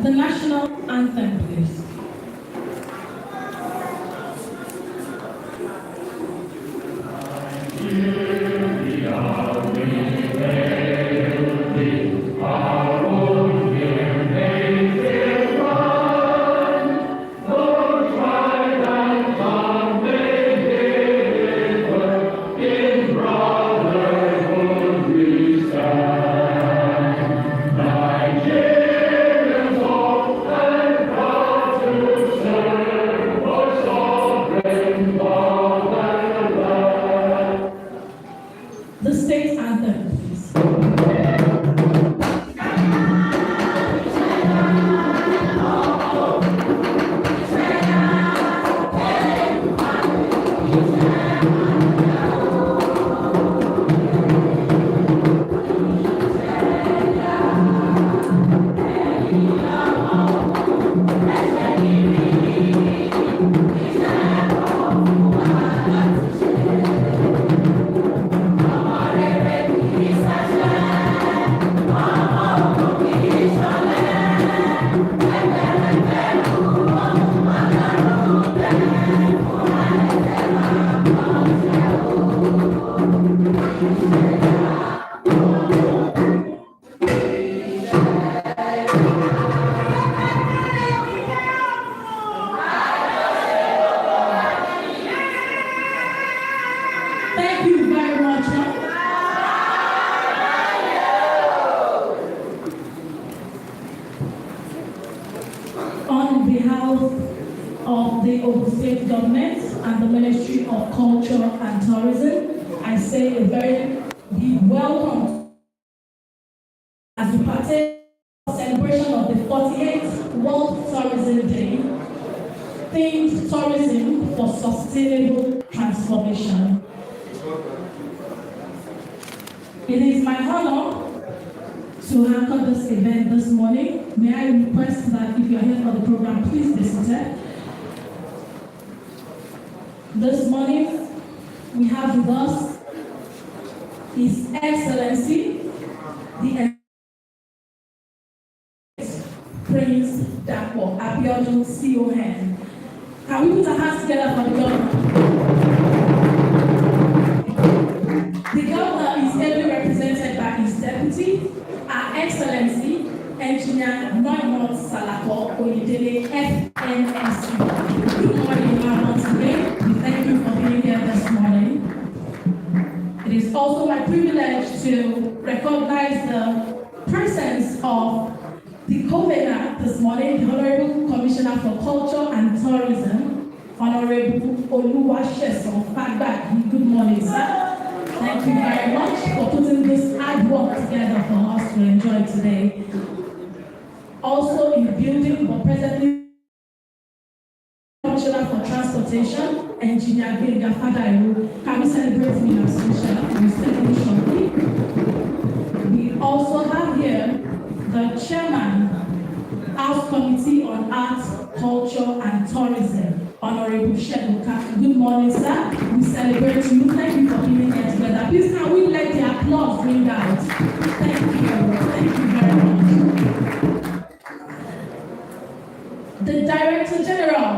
The national anthem, please. The state anthem, please. Thank you very much. On behalf of the Ogun State Government and the Ministry of Culture and Tourism, I say a very big welcome as we partake in the celebration of the 48th World Tourism Day, themed Tourism for Sustainable Transformation. It is my honor to anchor this event this morning. May I request that if you are here for the program, please be seated. This morning, we have with us His Excellency, the Prince Dapo Abiodun CON. Can we put our hands together for the governor? The governor is ably represented by his deputy, Our Excellency, Engineer Noimot Salako Oyedele, FNSC. Good morning, once again. We thank you for being here this morning. It is also my privilege to recognize the presence of the co-governor this morning, the Honorable Commissioner for Culture and Tourism, Honorable Oluwasesan Fagbagi. Good morning, sir. Thank you very much for putting this hard work together for us to enjoy today. Also in the building, but presently, Commissioner for Transportation, Engineer Gbenga Fadairo. Can we celebrate him as special? We celebrate shortly. We also have here the Chairman, House Committee on Arts, Culture and Tourism, Honorable Sheduka. Good morning, sir. We celebrate you. Thank you for being here together. Please, can we let the applause ring out? Thank you. Thank you very much. The Director General,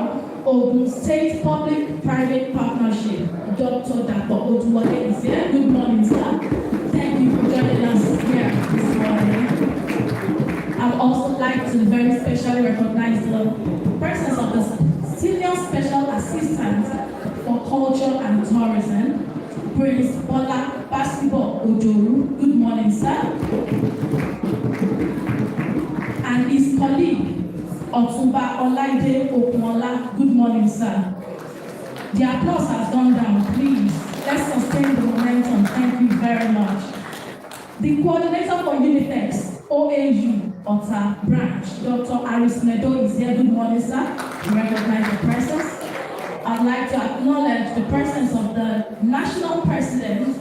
Ogun State Public-Private Partnership, Dr. Dapo Oduwale is here. Good morning, sir. Thank you for joining us here this morning. I would also like to very specially recognize the presence of the Senior Special Assistant for Culture and Tourism, Prince Bola Basibo Ojoru. Good morning, sir. And his colleague, Otumba Olaide Okunola. Good morning, sir. The applause has gone down. Please, let's sustain the momentum. Thank you very much. The coordinator for Unitex, OAU, Ota Branch, Dr. Aris Nedo is here. Good morning, sir. We recognize the presence. I'd like to acknowledge the presence of the National President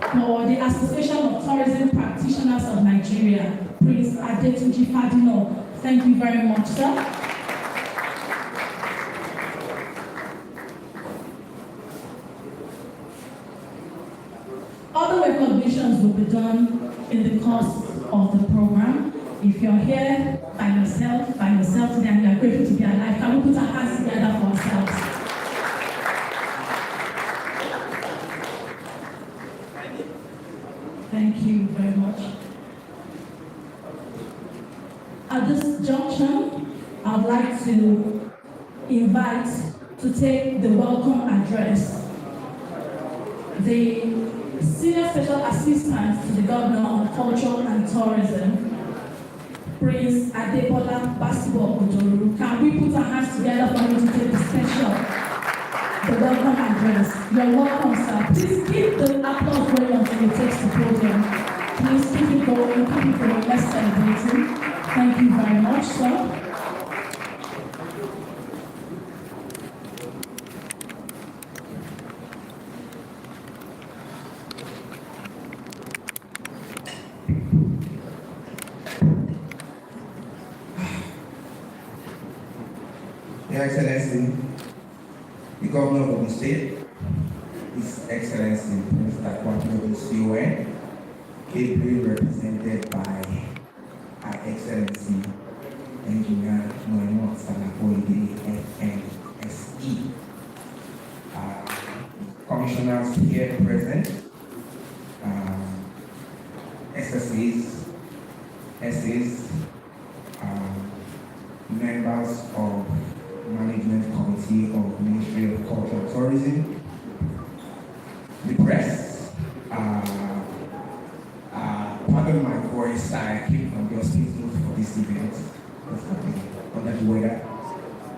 for the Association of Tourism Practitioners of Nigeria, Prince Adetunji Fadino. Thank you very much, sir. Other recognitions will be done in the course of the program. if you're here by yourself today and you're grateful to be alive, can we put our hands together for ourselves? Thank you very much. At this junction, I'd like to invite to take the welcome address the Senior Special Assistant to the Governor on Culture and Tourism, Prince Adebola Basibo Ojoru. Can we put our hands together for him to take the welcome address? You're welcome, sir. Please keep the applause going until he takes the podium. Please keep it going. Let's celebrate him. Thank you very much, sir. Your Excellency, the Governor of the State, His Excellency Mr. Kwame CON, ably represented by Her Excellency Engineer Moemo Salakoide, FNSE, commissioners here present, SSAs, SAs, members of Management Committee of Ministry of Culture and Tourism, the press, pardon my voice, I came from the hospital for this event, under the weather,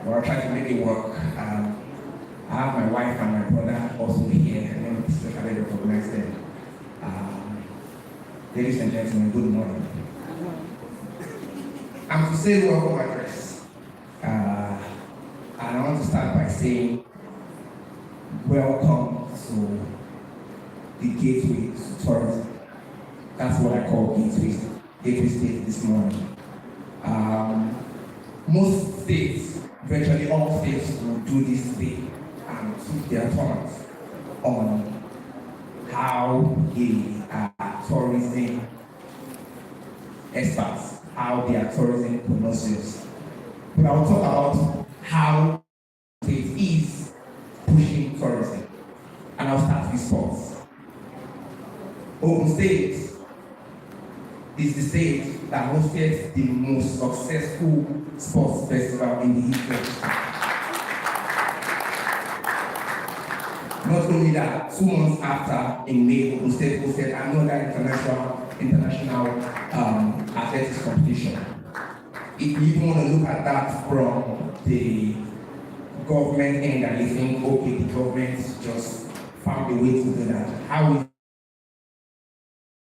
but I'll try to make it work. I have my wife and my brother also here, and then especially recognize them. Ladies and gentlemen, good morning. I'm to say welcome address. And I want to start by saying welcome to the Gateway to Tourism. That's what I call Gateway State this morning. Most states, virtually all states, will do this thing and took their turns on how the tourism experts, how they are tourism connoisseurs. But I will talk about how it is pushing tourism. And I'll start with sports. Ogun State is the state that hosted the most successful sports festival in the history. Not only that, 2 months after, in May, Ogun State hosted another international athletics competition. If you even want to look at that from the government end and you think, okay, the government just found a way to do that. How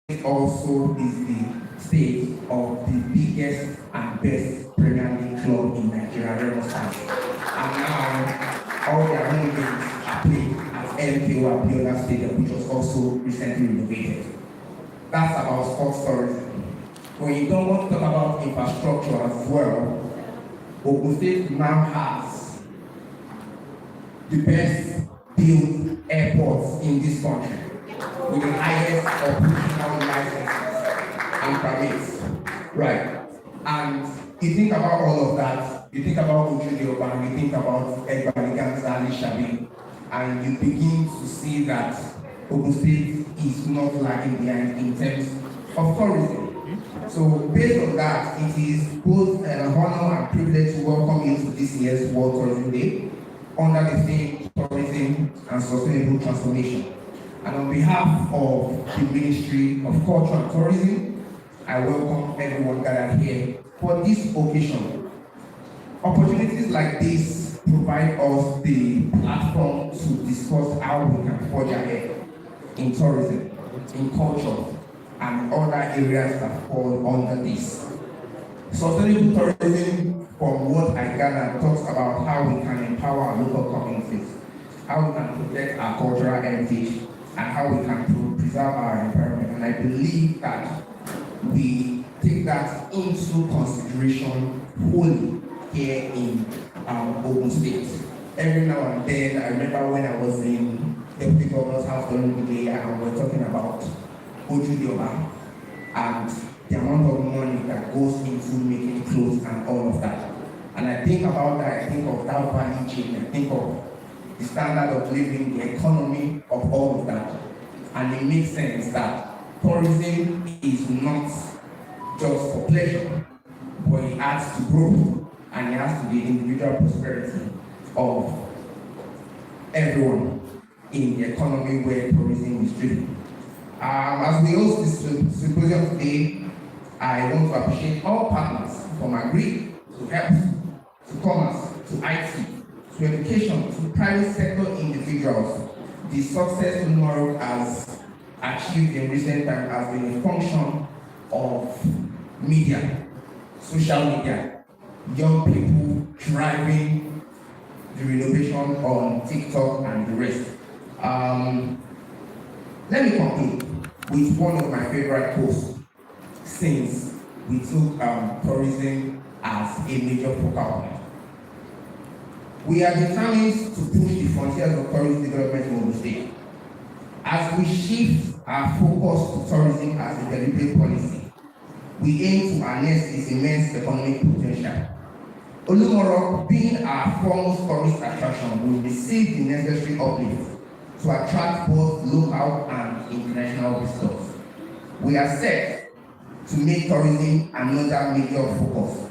it also is the state of the biggest and best Premier League club in Nigeria, Remo Stars. And now all their home games are played at MKO Abiola Stadium, which was also recently renovated. That's about sports tourism. When you don't want to talk about infrastructure as well, Ogun State now has the best built airports in this country with the highest operational licenses and permits. Right. And you think about all of that, you think about Ojude-Oba, you think about Egbaliganza, Ali Shabi, and you begin to see that Ogun State is not lagging behind in terms of tourism. So based on that, it is both an honor and privilege to welcome you to this year's World Tourism Day under the theme Tourism and Sustainable Transformation. And on behalf of the Ministry of Culture and Tourism, I welcome everyone gathered here for this occasion. Opportunities like this provide us the platform to discuss how we can forge ahead in tourism, in culture, and other areas that fall under this. Sustainable tourism, from what I gather, talks about how we can empower our local communities, how we can protect our cultural heritage, and how we can preserve our environment. And I believe that we take that into consideration wholly here in Ogun State. Every now and then, I remember when I was in Deputy Governor's house during the day, and we're talking about Ojude-Oba and the amount of money that goes into think about that, I think of that value chain, I think of the standard of living, the economy of all of that. And it makes sense that tourism is not just for pleasure, but it adds to growth and it adds to the individual prosperity of everyone in the economy where tourism is driven. As we host this symposium today, I want to appreciate all partners from agri to health, to commerce, to IT, to education, to private sector individuals. The success Olumo has achieved in recent times has been a function of media, social media, young people driving the renovation on TikTok and the rest. Let me conclude with one of my favorite posts since we took tourism as a major focal point. We are determined to push the frontiers of tourism development in Ogun State. As we shift our focus to tourism as a deliberate policy, we aim to harness its immense economic potential. Olumo, being our foremost tourist attraction, will receive the necessary uplift to attract both local and international visitors. We are set to make tourism another major focus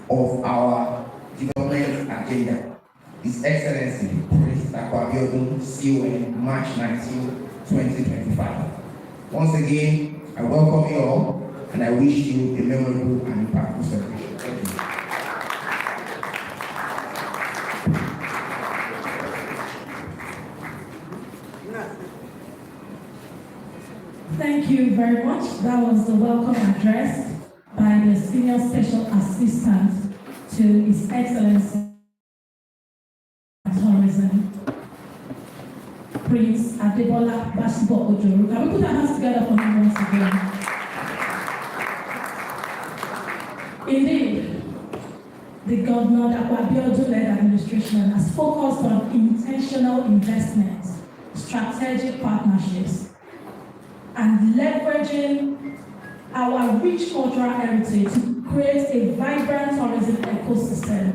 of our development agenda. His Excellency, Prince Dapo Abiodun, CON, March 19, 2025. Once again, I welcome you all and I wish you a memorable and impactful celebration. Thank you. Thank you very much. That was the welcome address by the Senior Special Assistant to His Excellency Tourism, Prince Adebola Basibo Ojoru. Can we put our hands together for him once again? Indeed, the Governor Dapo Abiodun-led administration has focused on intentional investments, strategic partnerships, and leveraging our rich cultural heritage to create a vibrant tourism ecosystem.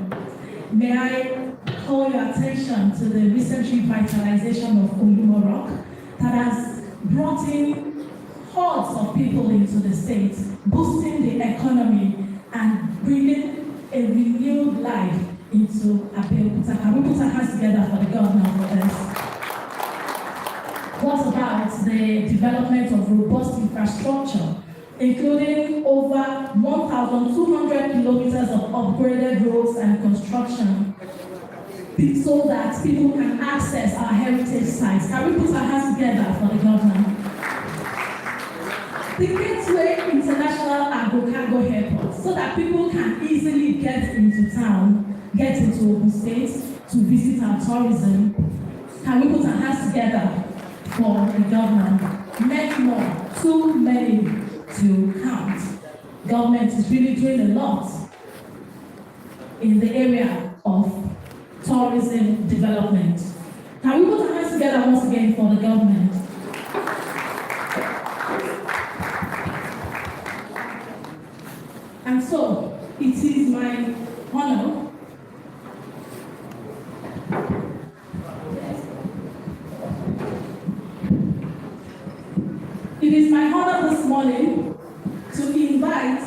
May I call your attention to the recent revitalization of Olumo Rock that has brought in hordes of people into the state, boosting the economy and bringing a renewed life into Abeokuta. Can we put our hands together for the governor for this? What about the development of robust infrastructure, including over 1,200 kilometers of upgraded roads and construction, so that people can access our heritage sites? Can we put our hands together for the governor? The Gateway International Agro-Cargo Airport, so that people can easily get into town, get into Ogun State to visit our tourism. Can we put our hands together for the government? Many more, too many to count. Government is really doing a lot in the area of tourism development. Can we put our hands together once again for the government? And so, it is my honor this morning to invite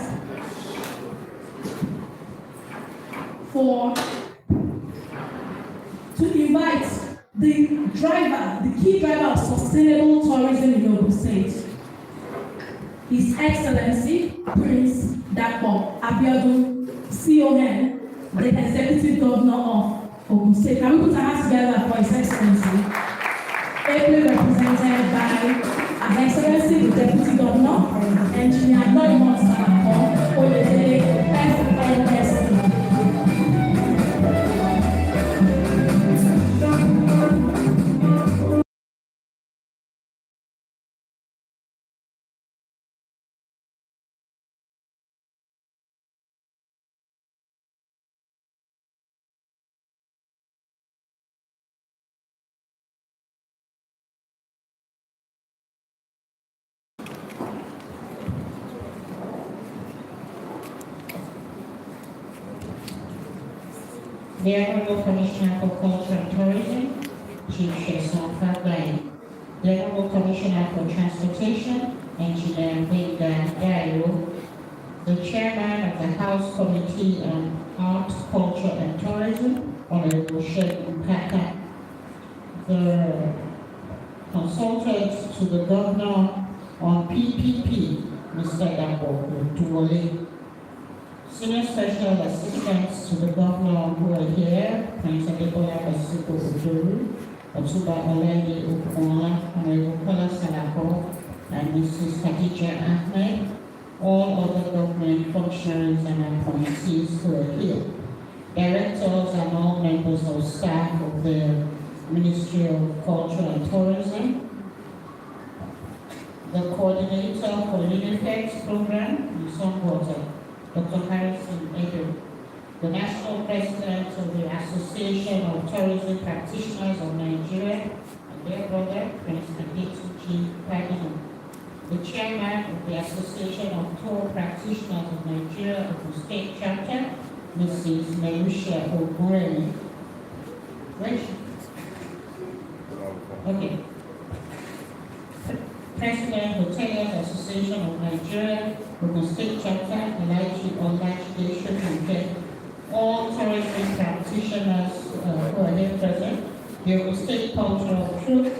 the driver, the key driver of sustainable tourism in Ogun State, His Excellency Prince Dapo Abiodun, CON, the Executive Governor of Ogun State. Can we put our hands together for His Excellency? Ably represented by Her Excellency the Deputy Governor, Engineer Noimot Salako, Oyedele, FNSP. The Honorable Commissioner for Culture and Tourism, Chief Sheson Fagbani. The Honorable Commissioner for Transportation, Engineer Venga Dayo. The Chairman of the House Committee on Arts, Culture and Tourism, Honorable Shegun Kaka. The consultant to the Governor on PPP, Mr. Dapo Tuwole. Senior Special Assistants to the Governor who are here, Prince Adebola Basuko Odoru, Otuba Olede Okumola, Honorable Kola Salako, and Mrs. Khadija Ahmed, all other government functionaries and appointees who are here, directors and all members of staff of the Ministry of Culture and Tourism, the coordinator for UNIFEX program, Water, Dr. Harrison Edo, the national president of the Association of Tourism Practitioners of Nigeria, and their brother, Prince Adetuji Pagino, the chairman of the Association of Tour Practitioners of Nigeria of the state chapter, Mrs. Melusha Ogureni. Okay. President Hoteliers Association of Nigeria, Ogun State Chapter, Elijah Olajide and all tourism practitioners who are here present, the Ogun State Cultural Troupe,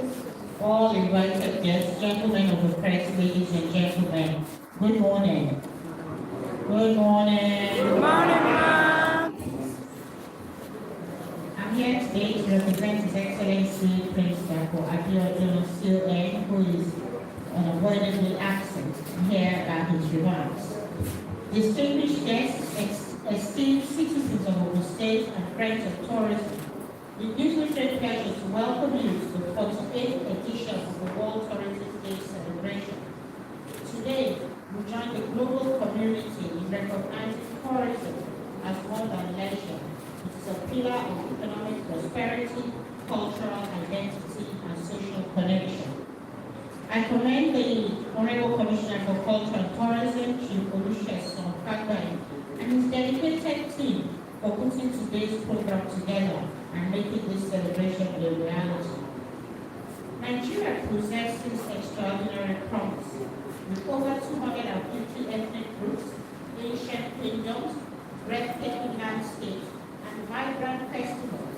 all invited guests, gentlemen of the press, ladies and gentlemen, good morning. Good morning. Good morning, ma'am. I'm here today to represent His Excellency Prince Dapo Abiodun CON, who is unavoidably absent here at his remarks. Distinguished guests, esteemed citizens of Ogun State and friends of tourism, it gives me great pleasure to welcome you to the 48th edition of the World Tourism Day celebration. Today, we join the global community in recognizing tourism as more than leisure. It is a pillar of economic prosperity, cultural identity, and social connection. I commend the Honorable Commissioner for Culture and Tourism, Chief Olusegun Fagbani, and his dedicated team for putting today's program together and making this celebration a reality. Nigeria possesses extraordinary promise. With over 250 ethnic groups, ancient kingdoms, breathtaking landscapes, and vibrant festivals,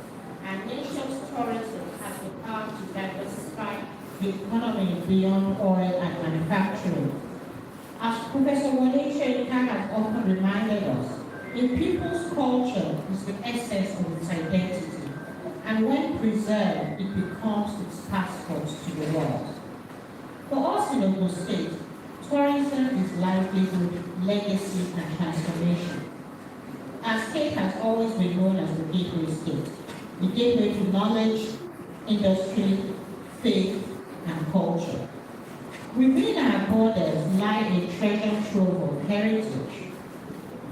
our nation's tourism has the power to diversify the economy beyond oil and manufacturing. As Professor Wole Soyinka has often reminded us, a people's culture is the essence of its identity, and when preserved, it becomes its passport to the world. For us in Ogun State, tourism is livelihood, legacy, and transformation. Our state has always been known as the gateway state, the gateway to knowledge, industry, faith, and culture. Within our borders lie a treasure trove of heritage,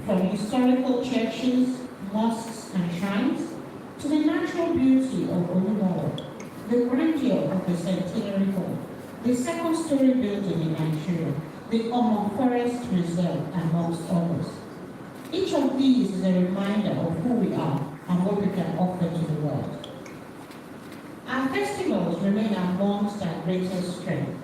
from historical churches, mosques, and shrines, to the natural beauty of Olumowo, the grandeur of the Centenary Hall, the second-story building in Nigeria, the Omo Forest Reserve, amongst others. Each of these is a reminder of who we are and what we can offer to the world. Our festivals remain amongst our greatest strength.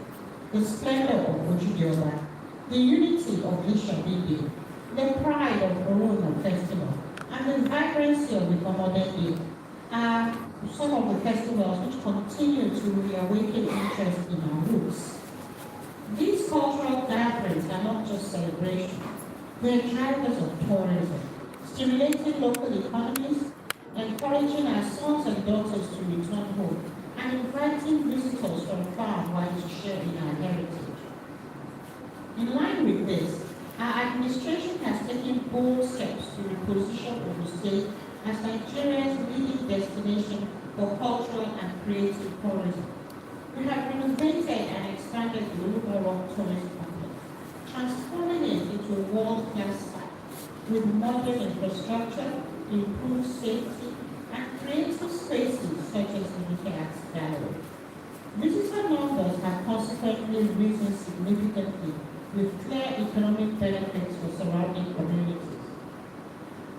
The splendor of Ojúde-Ọba, the unity of Isha-Bibi, the pride of Oromo Festival, and the vibrancy of the Modern Day are some of the festivals which continue to reawaken interest in our roots. These cultural gatherings are not just celebrations, they are drivers of tourism, stimulating local economies, encouraging our sons and daughters to return home, and inviting visitors from far and wide to share in our heritage. In line with this, our administration has taken bold steps to reposition Ogun State as Nigeria's leading destination for cultural and creative tourism. We have renovated and expanded the Olumowo Tourist Complex, transforming it into a world-class site with modern infrastructure, improved safety, and creative spaces such as the Ikeax Gallery. Visitor numbers have consequently risen significantly, with clear economic benefits for surrounding communities.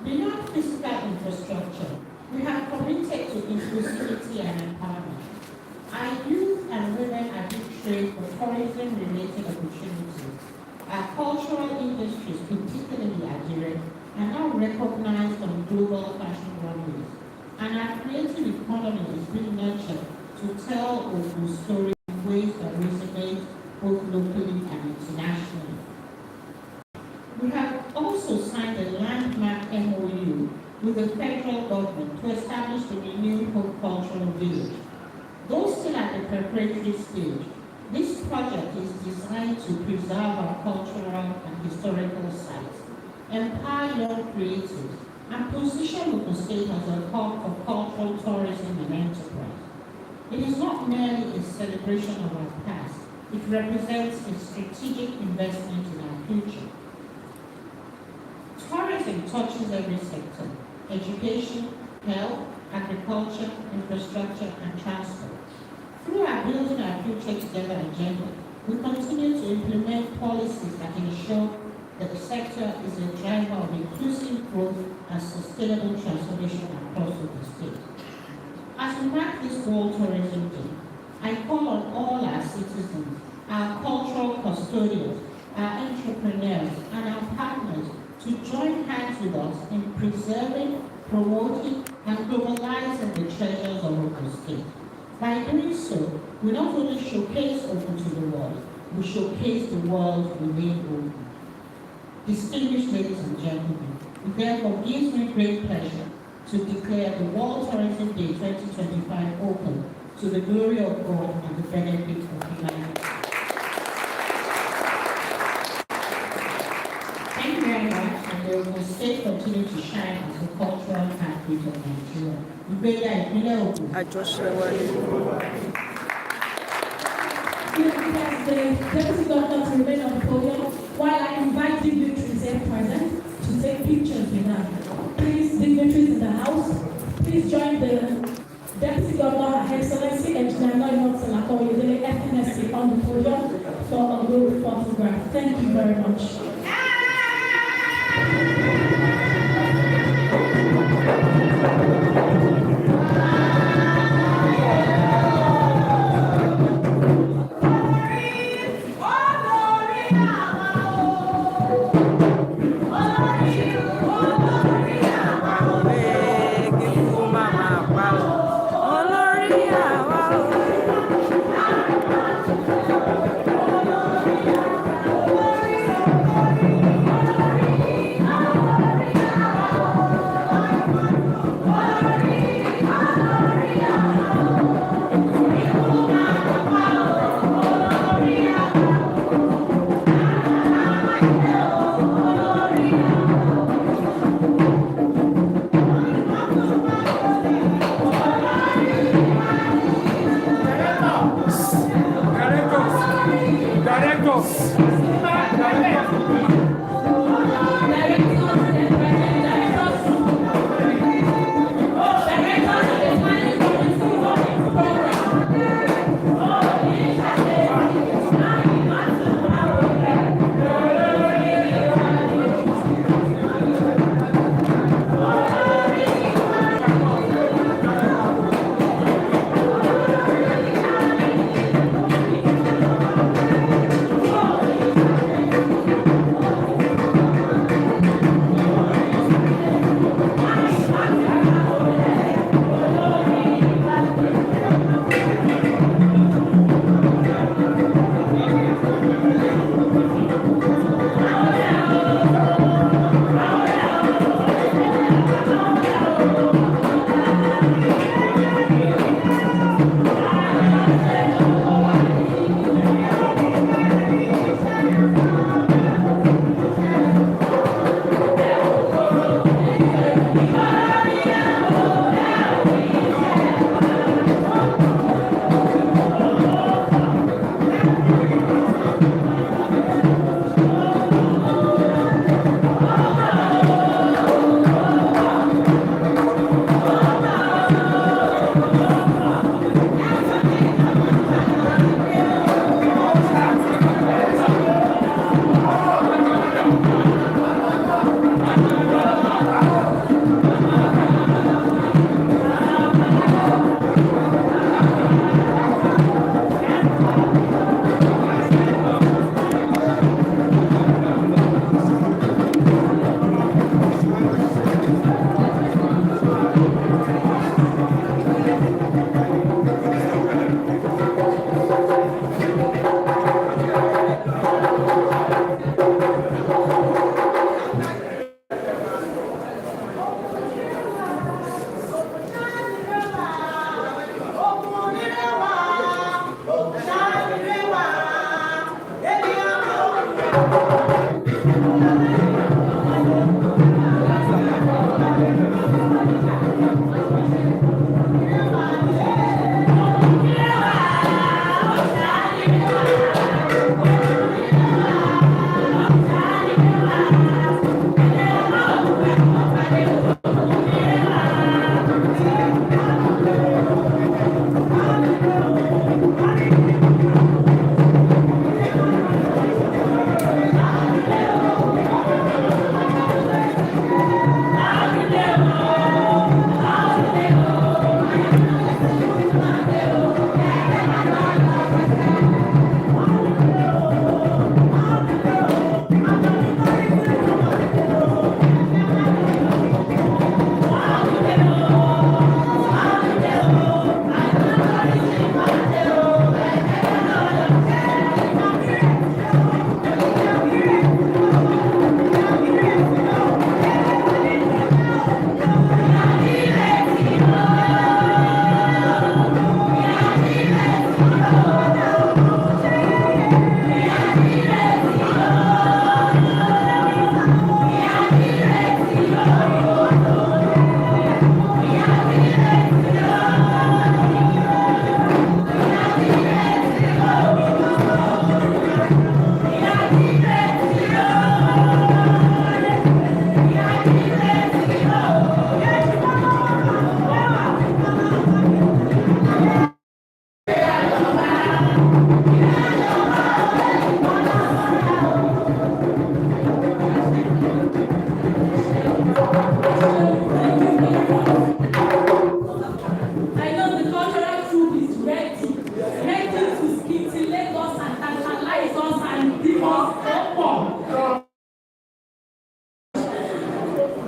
Beyond physical infrastructure, We have committed to inclusivity and empowerment. Our youth and women are being trained for tourism-related opportunities. Our cultural industries, particularly Nigeria, are now recognized on global fashion runways. And our creative economy is being nurtured to tell Ogun stories in ways that resonate both locally and internationally. We have also signed a landmark MOU with the federal government to establish the renewed Hope Cultural Village. Though still at the preparatory stage, this project is designed to preserve our cultural and historical sites, empower young creatives, and position Ogun State as a hub for cultural tourism and enterprise. It is not merely a celebration of our past, it represents a strategic investment in our future. Tourism touches every sector: education, health, agriculture, infrastructure, and transport. Through our Building Our Future Together agenda, we continue to implement policies that ensure that the sector is a driver of inclusive growth and sustainable transformation across the state. As we mark this World Tourism Day, I call on all our citizens, our cultural custodians, our entrepreneurs, and our partners to join hands with us in preserving, promoting, and globalizing the treasures of Ogun State. By doing so, we not only showcase Ogun to the world, we showcase the world within Ogun. Distinguished ladies and gentlemen, it therefore gives me great pleasure to declare the World Tourism Day 2025 open to the glory of God and the benefit of humanity. Thank you very much, and the Ogun State continue to shine as a cultural heartbeat of Nigeria. Ìgbéga ìpínlẹ̀ Ògùn. The Deputy Governor to remain on the podium while I invite dignitaries here present to take pictures with her. Please, dignitaries in the house, please join the Deputy Governor, Her Excellency Engineer Noimot Salako Oyedele, FNSC, on the podium for a group photograph. Thank you very much. Olórí àwa o.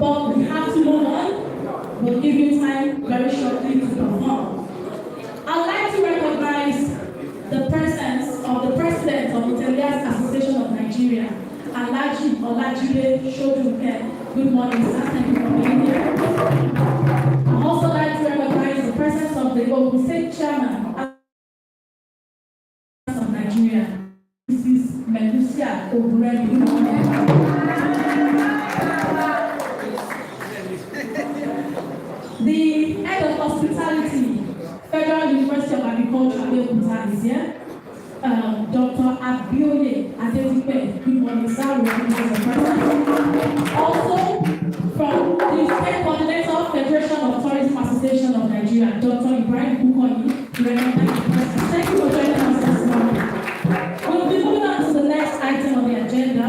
but we have to move on. We'll give you time very shortly to perform. I'd like to recognize the presence of the president of the Italians Association of Nigeria, Alhaji Olajide Shoduke. Good morning, sir. Thank you for being here. I'd also like to recognize the presence of the Ogun State Chairman of Nigeria, Mrs. Melusia Ogunremi. Good morning. The head of hospitality, Federal University of Agriculture, Abeokuta, is here. Dr. Abioye Adedipe, good morning, sir. We recognize the presence. Also, from the State Coordinator, Federation of Tourism Association of Nigeria, Dr. Ibrahim Bukoyi, we recognize the presence. Thank you for joining us this morning. We'll be moving on to the next item on the agenda,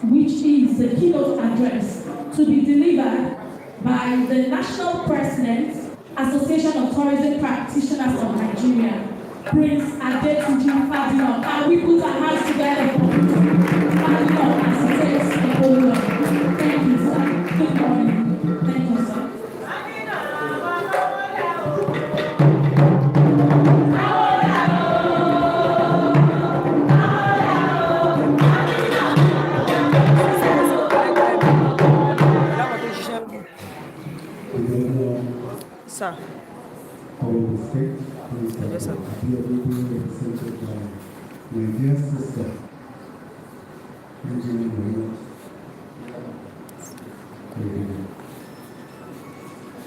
which is the keynote address to be delivered by the National President, Association of Tourism Practitioners of Nigeria, Prince Adetunji Fadino. Can we put our hands together for Fadino as he takes the podium? Thank you, sir. Good morning. Thank you, sir. Sir. Our state Yes, sir. we are represented by my dear sister, Engineer Maria.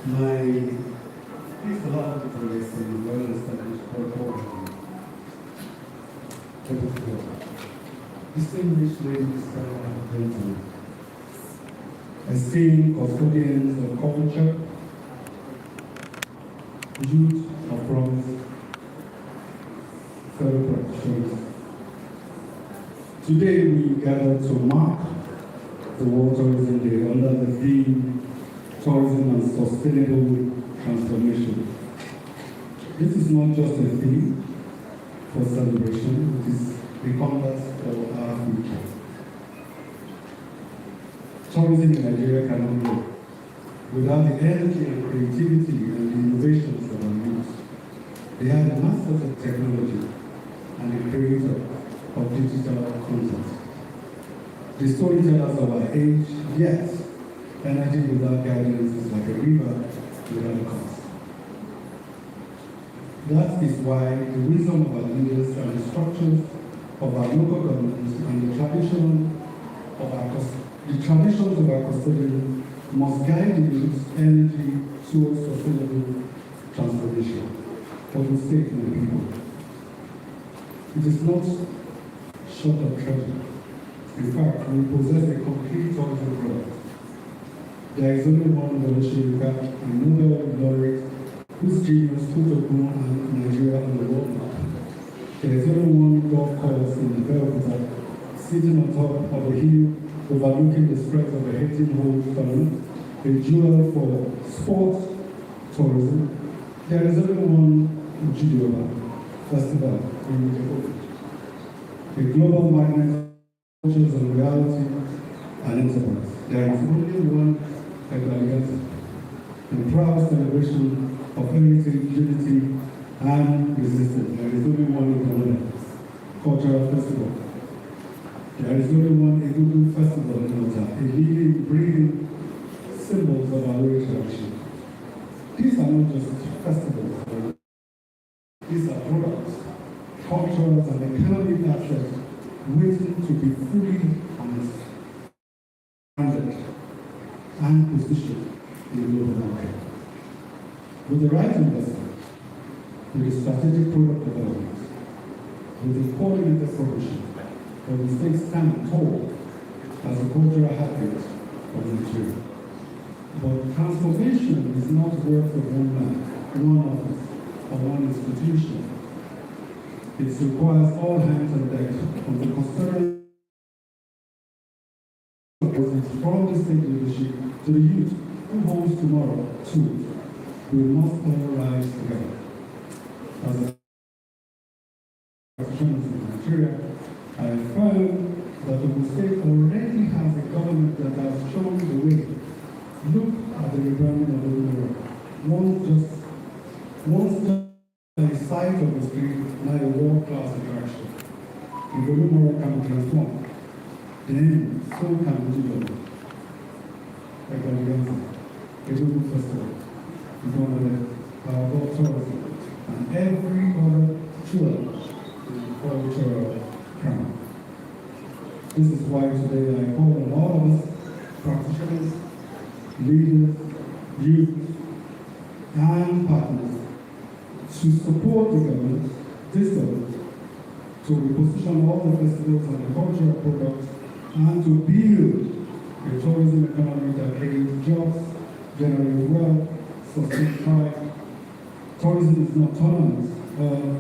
My please allow me to raise a well-established protocol. Distinguished ladies and gentlemen, esteemed custodians of culture, youth of promise, fellow practitioners. Today we gather to mark the World Tourism Day under the theme Tourism and Sustainable Transformation. This is not just a theme for celebration, it is a compass for our future. Tourism in Nigeria cannot grow without the energy and creativity and the innovations of our youth. They are the masters of technology and the creator of digital content. The storytellers of our age, yet energy without guidance is like a river without a course. That is why the wisdom of our leaders and the structures of our local governments and the traditions of our custodians must guide the youth's energy towards sustainable transformation for the state and the people. It is not short of treasure. In fact, we possess a complete tourism product. There is only one Olashirika, a Nobel laureate whose genius put Ogun and Nigeria on the world map. There is only one golf course in Abeokuta, sitting on top of a hill overlooking the spread of a 18-hole funnel, a jewel for sports tourism. There is only one Judoba festival in Japan. A global magnet cultures and reality and enterprise. There is only one Egaliata, a proud celebration of heritage, unity, and resistance. There is only one Uganda cultural festival. There is only one Egungun festival in Ota, a living, breathing symbols of our tradition. These are not just festivals. These are products, cultures, and economic assets waiting to be fully understood and positioned in the global market. With the right investment, with the strategic product development, with the coordinated solution, the state stand tall as a cultural heartbeat of Nigeria. But transformation is not work of one man, one office, or one institution. It requires all hands on deck from the custodian from the state leadership to the youth who holds tomorrow too. We must all rise together. As a practitioners in Nigeria, I affirm that the state already has a government that has shown the way. transform, then so can Ojibwe. Extravaganza, Egungun Festival, is one of the tourism, and every other tour is cultural crown. This is why today I call on all of us, practitioners, leaders, youth, and partners, to support the government this government to reposition all the festivals and the cultural products and to build a tourism economy that creates jobs, generates wealth, sustains pride. Tourism is not tolerance.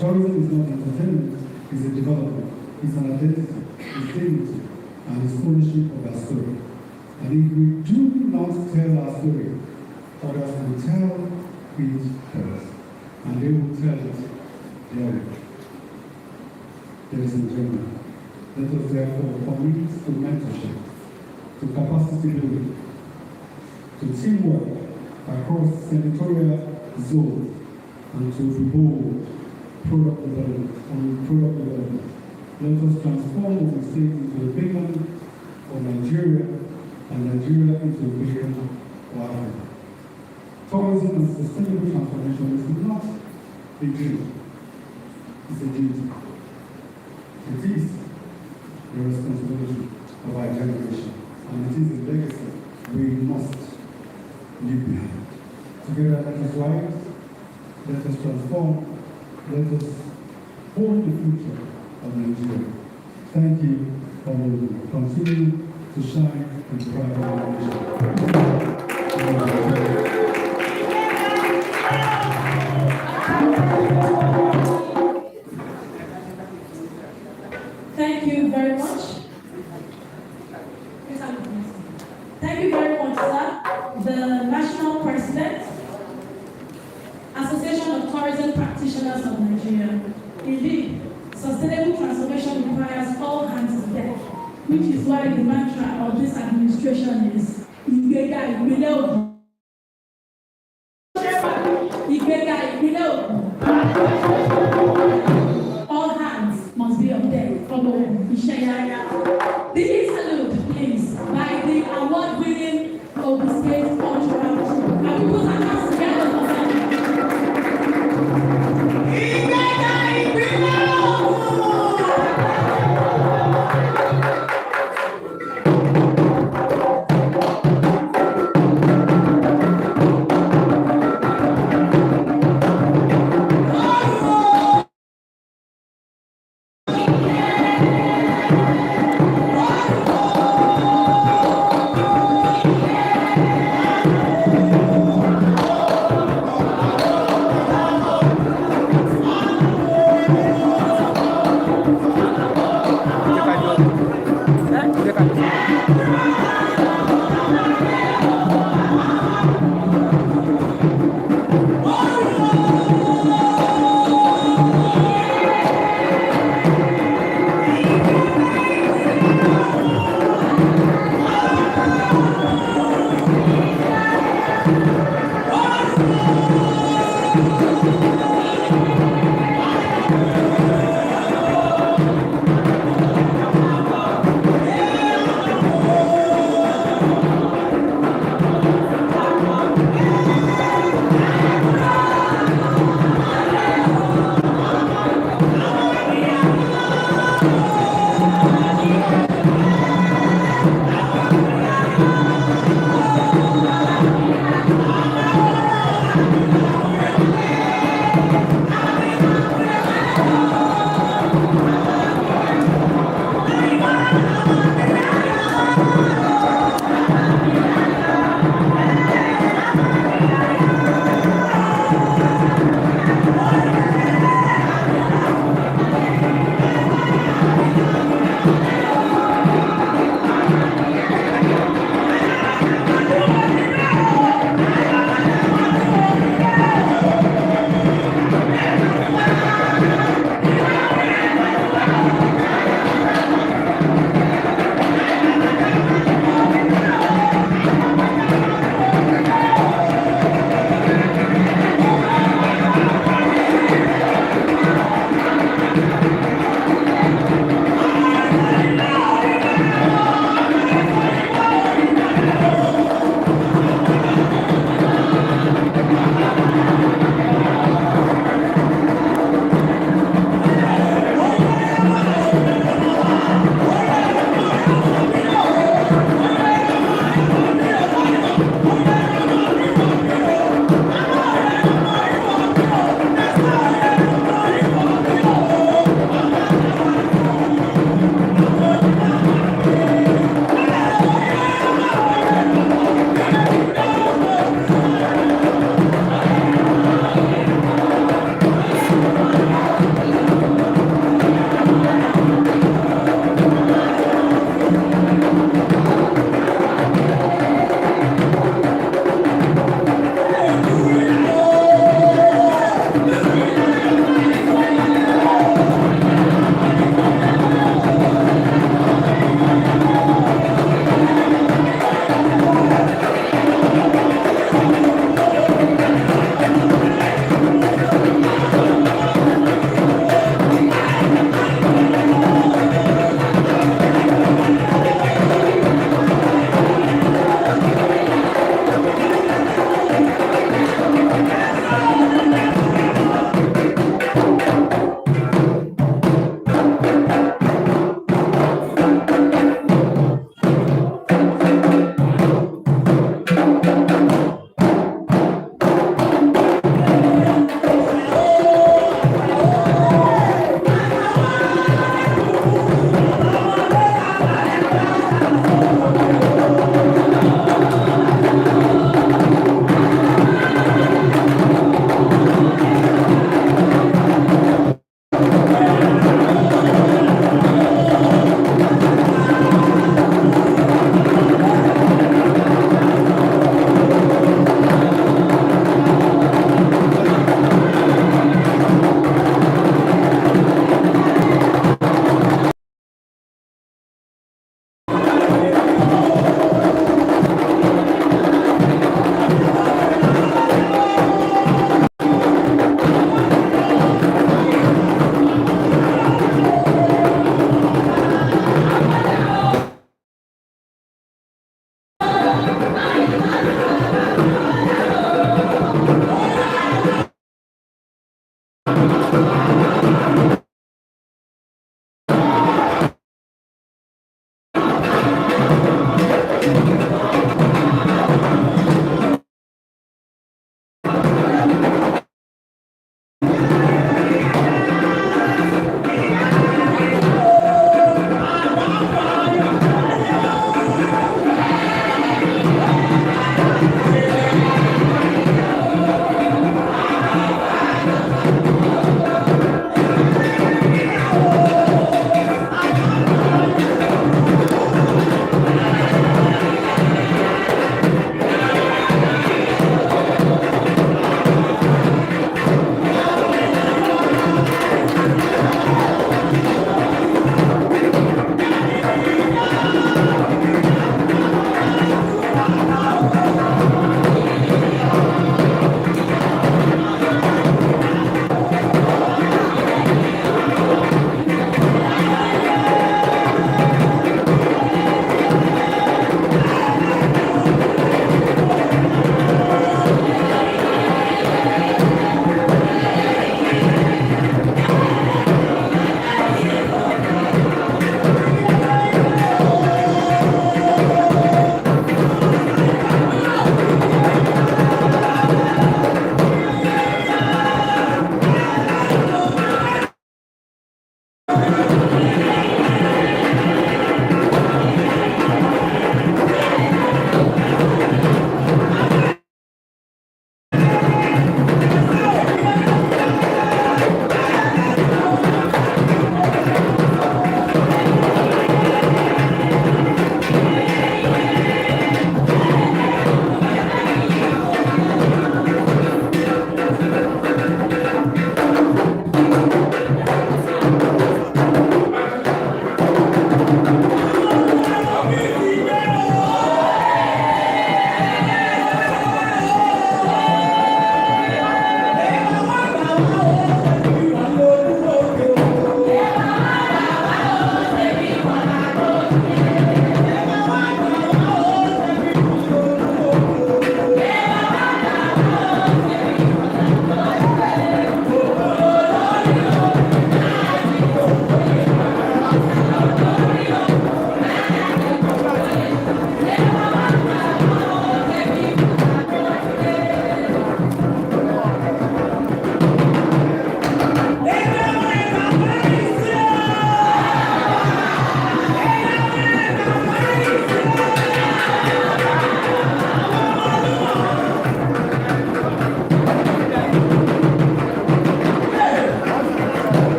Tourism is not entertainment. It's a development. It's an identity. It's dignity. And it's ownership of our story. And if we do not tell our story, others will tell it first. And they will tell it their way. Ladies and gentlemen, let us therefore commit to mentorship, to capacity building, to teamwork across senatorial zones, and to be bold product development. Let us transform what we say into a beacon for Nigeria and Nigeria into a beacon for Africa. Tourism and sustainable transformation is not a dream, it's a duty. It is the responsibility of our generation, and it is a legacy we must leave behind. Together, let us rise, let us transform, let us hold the future of Nigeria. Thank you, Honorable. Continue to shine in pride of our nation. Thank you very much. Thank you very much, sir. The National President, Association of Tourism Practitioners of Nigeria. Indeed, sustainable transformation requires all hands on deck, which is why the mantra of this administration is Ìgbéga ìpínlẹ̀ Ògùn. Ìgbéga ìpínlẹ̀ Ògùn. All hands must be on deck from Ishaya. The interlude, please, by the award-winning Ogun State Cultural Group. And we put our hands together for them. Ìgbéga ìpínlẹ̀ Ògùn.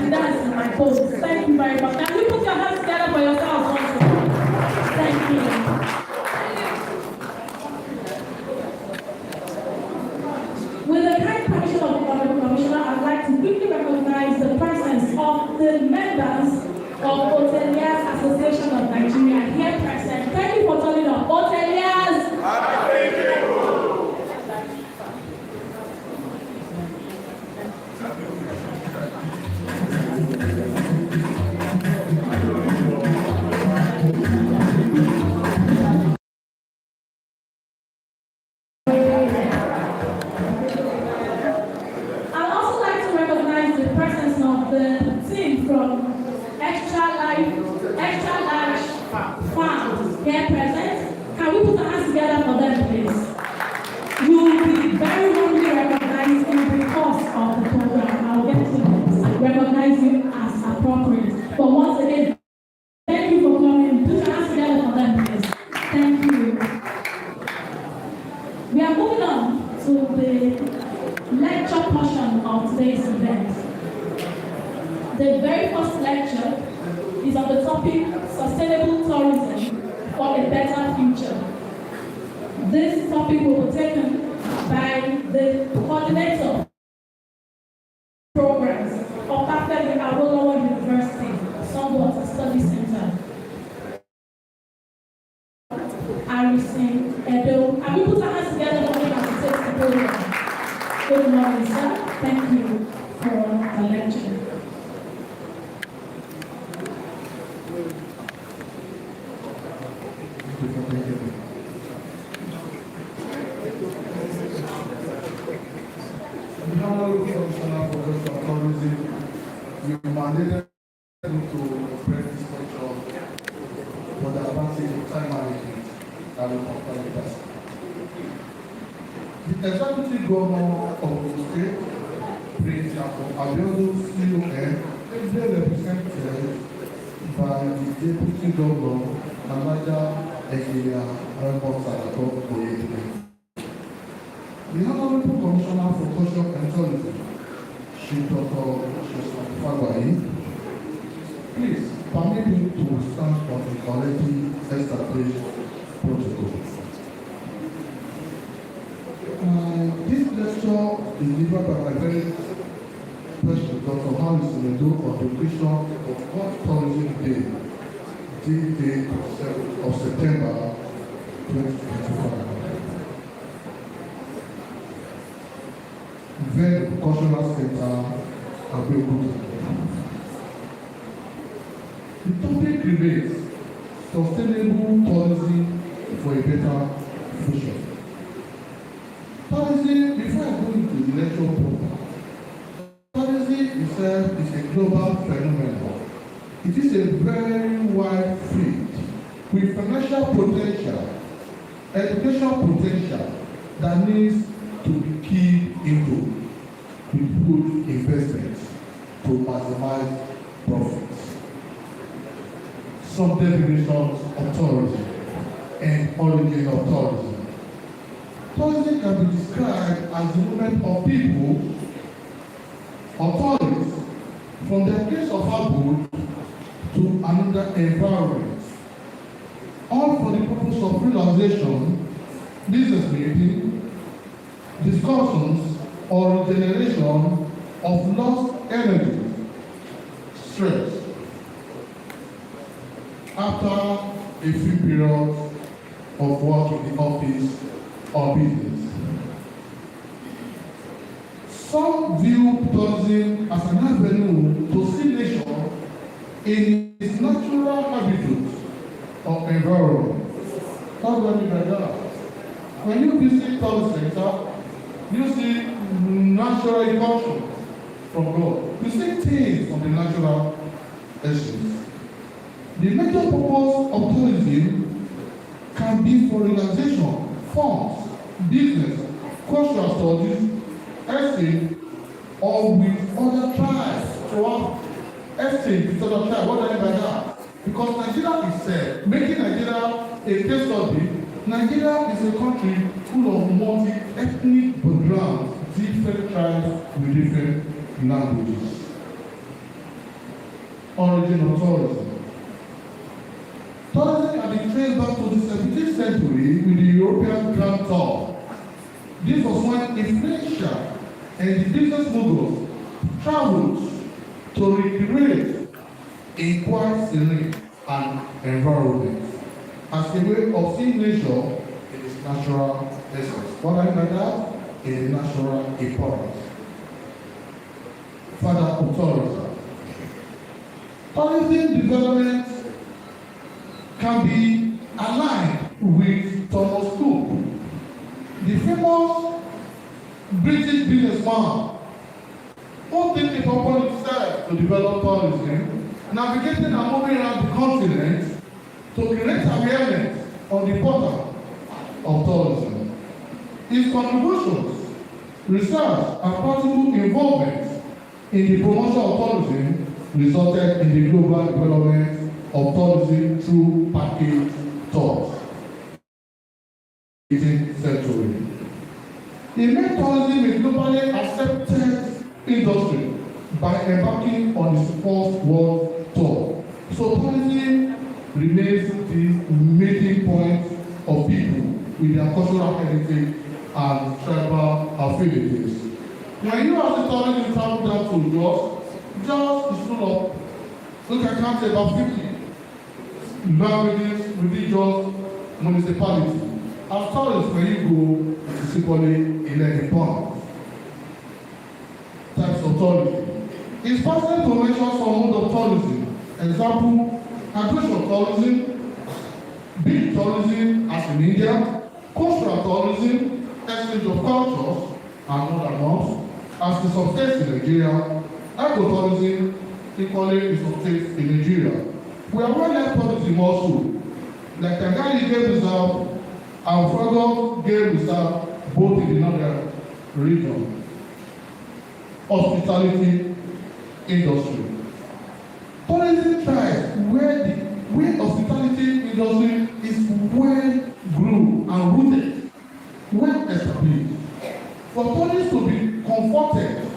That's my post. Thank you very much. Can we put your hands together for yourselves also? Thank you. With the kind permission of the Honorable Commissioner, I'd like to quickly recognize the presence of the members of Hoteliers Association of Nigeria here present. Thank you for turning up. Hoteliers! I'd also like to recognize the presence of the team from Extra Large Farms here present. Can we put our hands together for them, please? You will be very warmly recognized in the course of the program. I'll get to recognize you as appropriate. But once again, thank you for coming. Put your hands together for them, please. Thank you. We are moving on to the lecture portion of today's event. The very first lecture is on the topic Sustainable Tourism for a Better Future. This topic will be taken by the coordinator programs of Obafemi Awolowo University, Sunwater Study Center. Arisin Edo. And we put our hands together for him as he takes the program. Good morning, sir. Thank you for the lecture. The Honorable Commissioner for Tourism, you mandated me to press this lecture for the advantage of time management and the company task. The Executive Governor of the state, Prince Abiodun CON, is represented by the Deputy Governor, Alaja Ekeya Raymond Salako Oyedele. The Honorable Commissioner for Culture and Tourism, Chief Dr. Sheson Fagbayi, please permit me to stand for the already established protocol. This lecture is delivered by my very precious Dr. Harris Medo on the occasion of World Tourism Day, the day of September 2025. Then Cultural Center, Abeokuta. The topic remains sustainable tourism for a better future. Tourism, before I go into the lecture program, tourism itself is a global phenomenon. It is a very wide field with financial potential, educational potential that needs to be keyed into with good investments to maximize profits. Some definitions of tourism and origin of tourism. Tourism can be described as the movement of people or tourists from their place of abode to another environment, all for the purpose of relaxation, business meeting, discussions, or regeneration of lost energy, stress, after a few periods of work in the office or business. Some view tourism as an avenue to see nature in its natural habitat or environment. How do I mean by that? When you visit tourist center, you see natural emotion from God. You see things from the natural essence. The major purpose of tourism can be for relaxation, fun, business, cultural studies, essay, or with other tribes. So essay with other tribes, what do I mean by that? Because Nigeria itself, making Nigeria a case study, Nigeria is a country full of multi-ethnic backgrounds, different tribes with different languages. origin of tourism. Tourism can be traced back to the 17th century with the European Grand Tour. This was when influential and the business moguls traveled to recreate a quiet serene and environment as a way of seeing nature in its natural essence. What I mean by that? In the natural importance. Father of tourism. Tourism development can be aligned with Thomas Cook, the famous British businessman who took it upon himself to develop tourism, navigating and moving around the continent to create awareness on the importance of tourism. His contributions, research, and practical involvement in the promotion of tourism resulted in the global development of tourism through package tours. 18th century. He made tourism a globally accepted industry by embarking on his first world tour. So tourism remains the meeting point of people with their cultural heritage and tribal affinities. When you as a tourist travel down to Jos is full of, look, I can't say about 50 languages, religious, municipalities. As tourists, when you go, it's equally 11 pounds. Types of tourism. It's possible to mention some mode of tourism. Example, agricultural tourism, beach tourism as in India, cultural tourism, exchange of cultures, and other norms. As is of states in Nigeria, ecotourism equally is of states in Nigeria. We have wildlife tourism also, like Tangali Game Reserve and Fuego Game Reserve, both in the northern region. Hospitality industry. Tourism thrives where hospitality industry is well grew and rooted, well established. For tourists to be comforted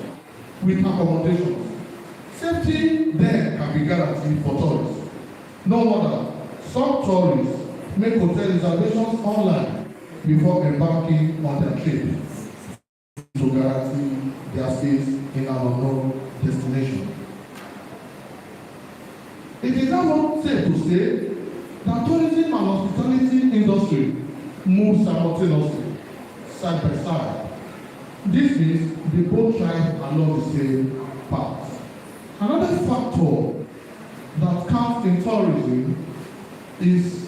with accommodations, safety then can be guaranteed for tourists. No wonder some tourists make hotel reservations online before embarking on their trip to guarantee their stays in an unknown destination. It is now safe to say that tourism and hospitality industry move simultaneously, side by side. This means they both thrive along the same path. Another factor that counts in tourism is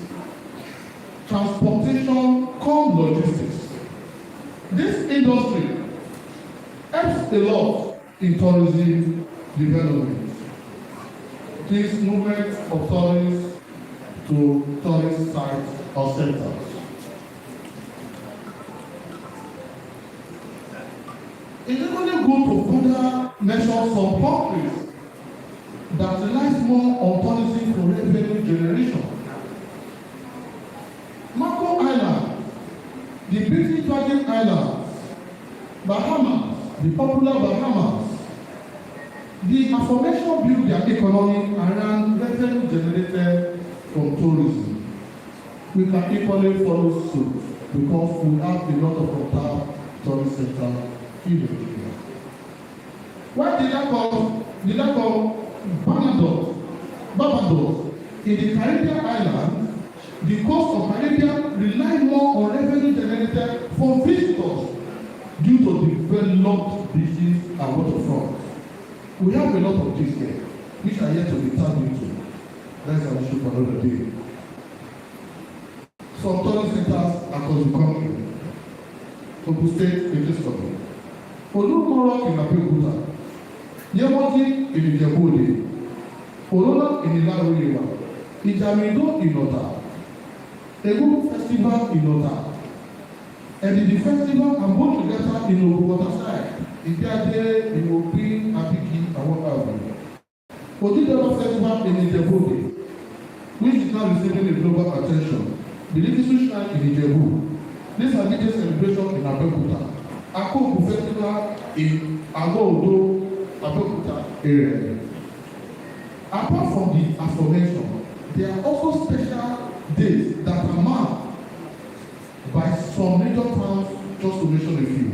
transportation cum logistics. This industry helps a lot in tourism development. This movement of tourists to tourist sites or centers. It is only good to further mention some countries that relies more on tourism for revenue generation. Marco Island, the British Virgin Islands, Bahamas, the popular Bahamas. The aforementioned build their economy around revenue generated from tourism. We can equally follow suit because we have a lot of untapped tourist sector in Nigeria. Why did I call Barbados in the Caribbean islands? The coast of Caribbean rely more on revenue generated from visitors due to developed beaches and waterfronts. We have a lot of things here, which are yet to be tapped into. That's an issue for another day. Some tourist centers across the country. Ogun State, Ekesikoto. Olúmọ̀rọ̀ in Abeokuta. Yemọji in Ìjẹ̀bú-Òde. Olóná in Ìlá-Oríyẹ̀wà. Ìjàmìdó in Ọ̀tà. Egu Festival in Ọ̀tà. And the festival and both together in Ogun Waterside. Ìdíadé in Òpin Abiki and what have you. Odidaba Festival in Ìjẹ̀bú-Òde, which is now receiving a global attention. The Little Shrine in Ìjẹ̀bú. This Abidjan celebration in Abeokuta. Akoku Festival in Ago-Odo, Abeokuta area. Apart apart from the aforementioned, there are also special days that are marked by some major towns, just to mention a few.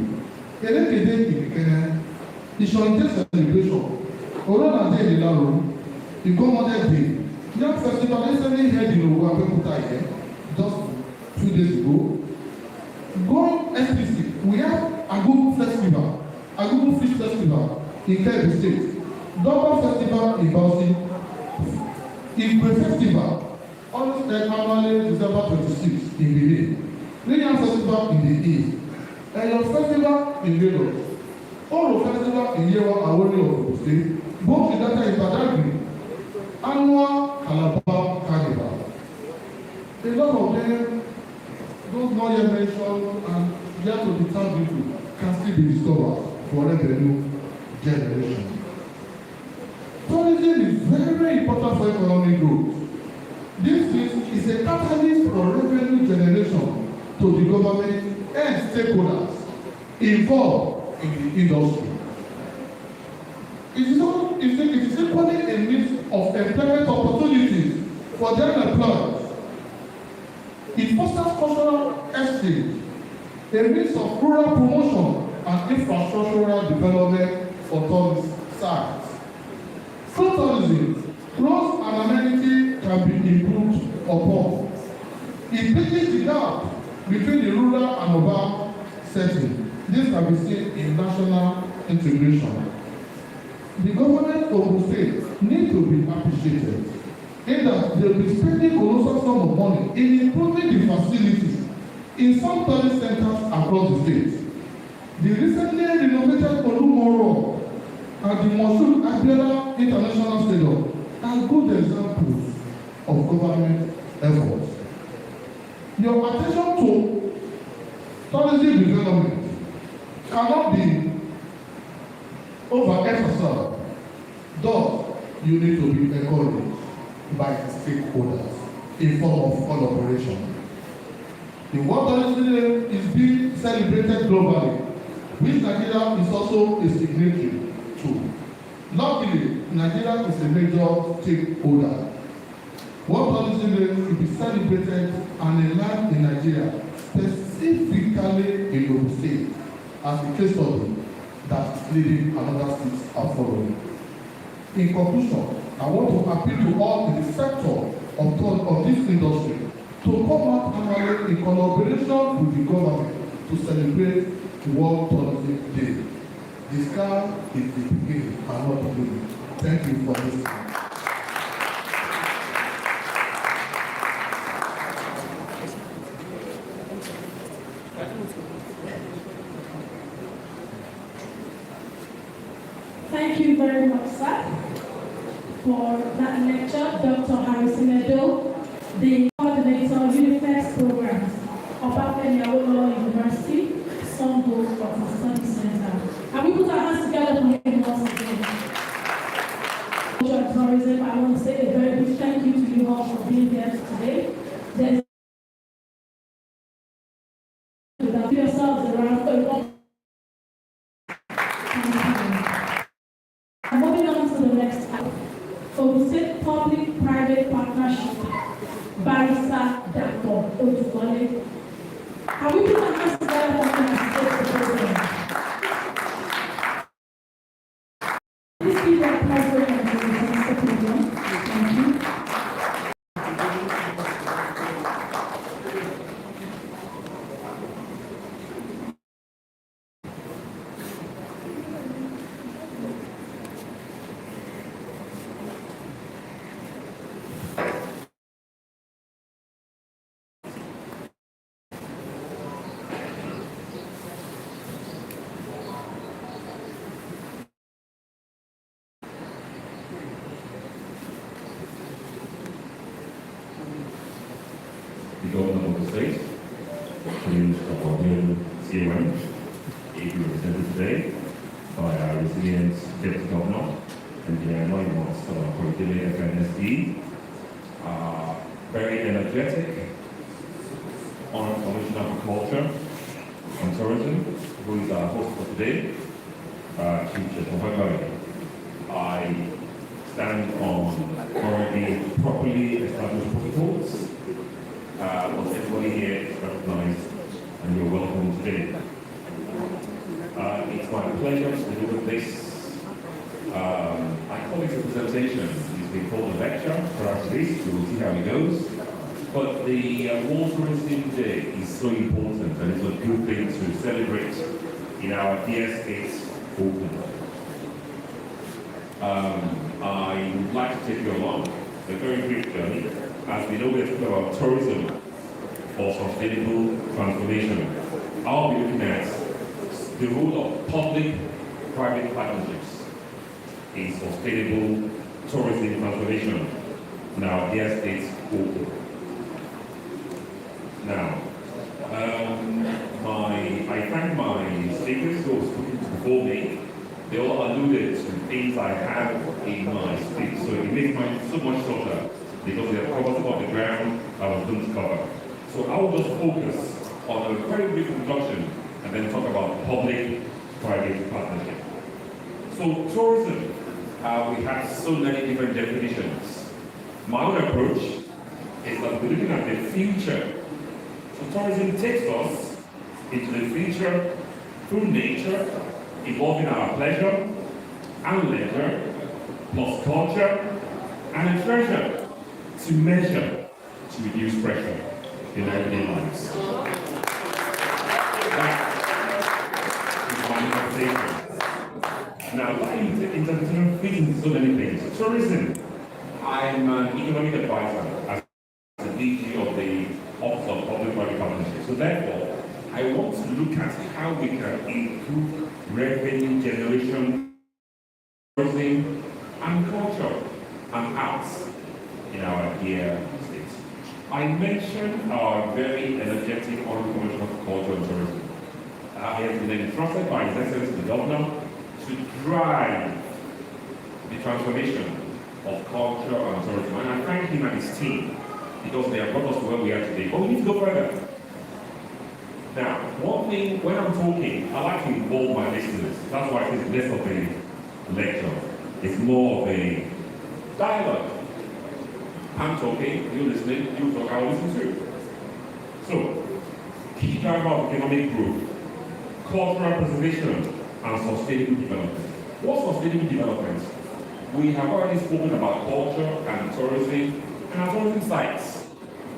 Elekede Ibikene, Ishonde celebration, Orona Day Ilaro, Igomode Day, Yam Festival recently held in Oguabeokuta here, just 2 days ago. Going SPC, we have Agugu Festival, Agugu Fish Festival in Kebbi State, Doba Festival in Bauchi, Igwe Festival, always held annually December 26 in Benin, Lion Festival in the East, Eyo Festival in Lagos, Oro Festival in Yewa Awori of Ogun State, both in Delta in Badagry, annual Calabar Carnival. A lot of them, those not yet mentioned and yet to be turned into, can still be discovered for the new generation. Tourism is very, very important for economic growth. This is a catalyst for revenue generation to the government and stakeholders involved in the industry. It is equally a means of employment opportunities for their employees. It fosters cultural exchange, a means of rural promotion and infrastructural development for tourist sites. Through tourism, roads and amenities can be improved upon. It bridges the gap between the rural and urban setting. This can be seen in national integration. The government of the state needs to be appreciated in that they will be spending colossal sum of money in improving the facilities in some tourist centers across the state. The recently renovated Olumoro and the Moshood Abiola International Stadium are good examples of government efforts. Your attention to tourism development cannot be overemphasized. Thus, you need to be encouraged by stakeholders in form of collaboration. The World Tourism Day is being celebrated globally, which Nigeria is also a signatory to. Luckily, Nigeria is a major stakeholder. World Tourism Day will be celebrated and enlarged in Nigeria, specifically in Ogun State, as a case study that is leading another states are following. In conclusion, I want to appeal to all in the sector of this industry to come out annually in collaboration with the government to celebrate the World Tourism Day. The sky is the beginning and not the limit. Thank you for listening. Thank you very much, sir, for that lecture. Dr. Harrison Edo, the coordinator of UNIFEX programs of Obafemi Awolowo University, Songo of the Study Center. And we put our hands together for him once again. Tourism, I want to say a very big thank you to you all for being here today. There's yourselves around for one. Moving on to the next item. Ogun State Public-Private Partnership, Barrister Dapo Odufole. Can we put our hands together for him to take the program? Please give your applause and to the program. Thank you. The governor of the state, James Okohim CMM, ably represented today by our resilient deputy governor, Engineer Moimot Koidile FNSD, very energetic, Honourable Commissioner for Culture and Tourism, who is our host for today, Chief Justice Mohagari. I stand on currently properly established protocols. But everybody here is recognized and you're welcome today. It's my pleasure to deliver this. I call it a presentation. It's been called a lecture for us this. We will see how it goes. But the World Tourism Day is so important and it's a good thing to celebrate in our dear state's Auckland. I would like to take you along a very brief journey as we know we're talking about tourism for sustainable transformation. I'll be looking at the role of public-private partnerships in sustainable tourism transformation in our dear state's Auckland. Now, I thank my speakers who have spoken before me. They all alluded to things I have in my speech, so it makes mine so much shorter because they have covered some of the ground I was going to cover. So I will just focus on a very brief introduction and then talk about public-private partnership. So tourism, we have so many different definitions. My own approach is that we're looking at the future. So tourism takes us into the future through nature, involving our pleasure and leisure, plus culture and a treasure to measure, to reduce pressure in everyday lives. That is my interpretation. Now, that interpretation fits into so many things. Tourism, I'm an economic advisor as the DG of the Office of Public-Private Partnership. So therefore, I want to look at how we can improve revenue generation, tourism, and culture and arts in our dear state. I mentioned our very energetic Honorable Commissioner for Culture and Tourism. He has been entrusted by His Excellency the Governor to drive the transformation of culture and tourism. And I thank him and his team because they have brought us to where we are today. But we need to go further. Now, one thing, when I'm talking, I like to involve my listeners. That's why it's less of a lecture. It's more of a dialogue. I'm talking, you're listening, you talk, I'll listen too. So, key driver of economic growth, cultural preservation, and sustainable development. What's sustainable development? We have already spoken about culture and tourism and our tourism sites.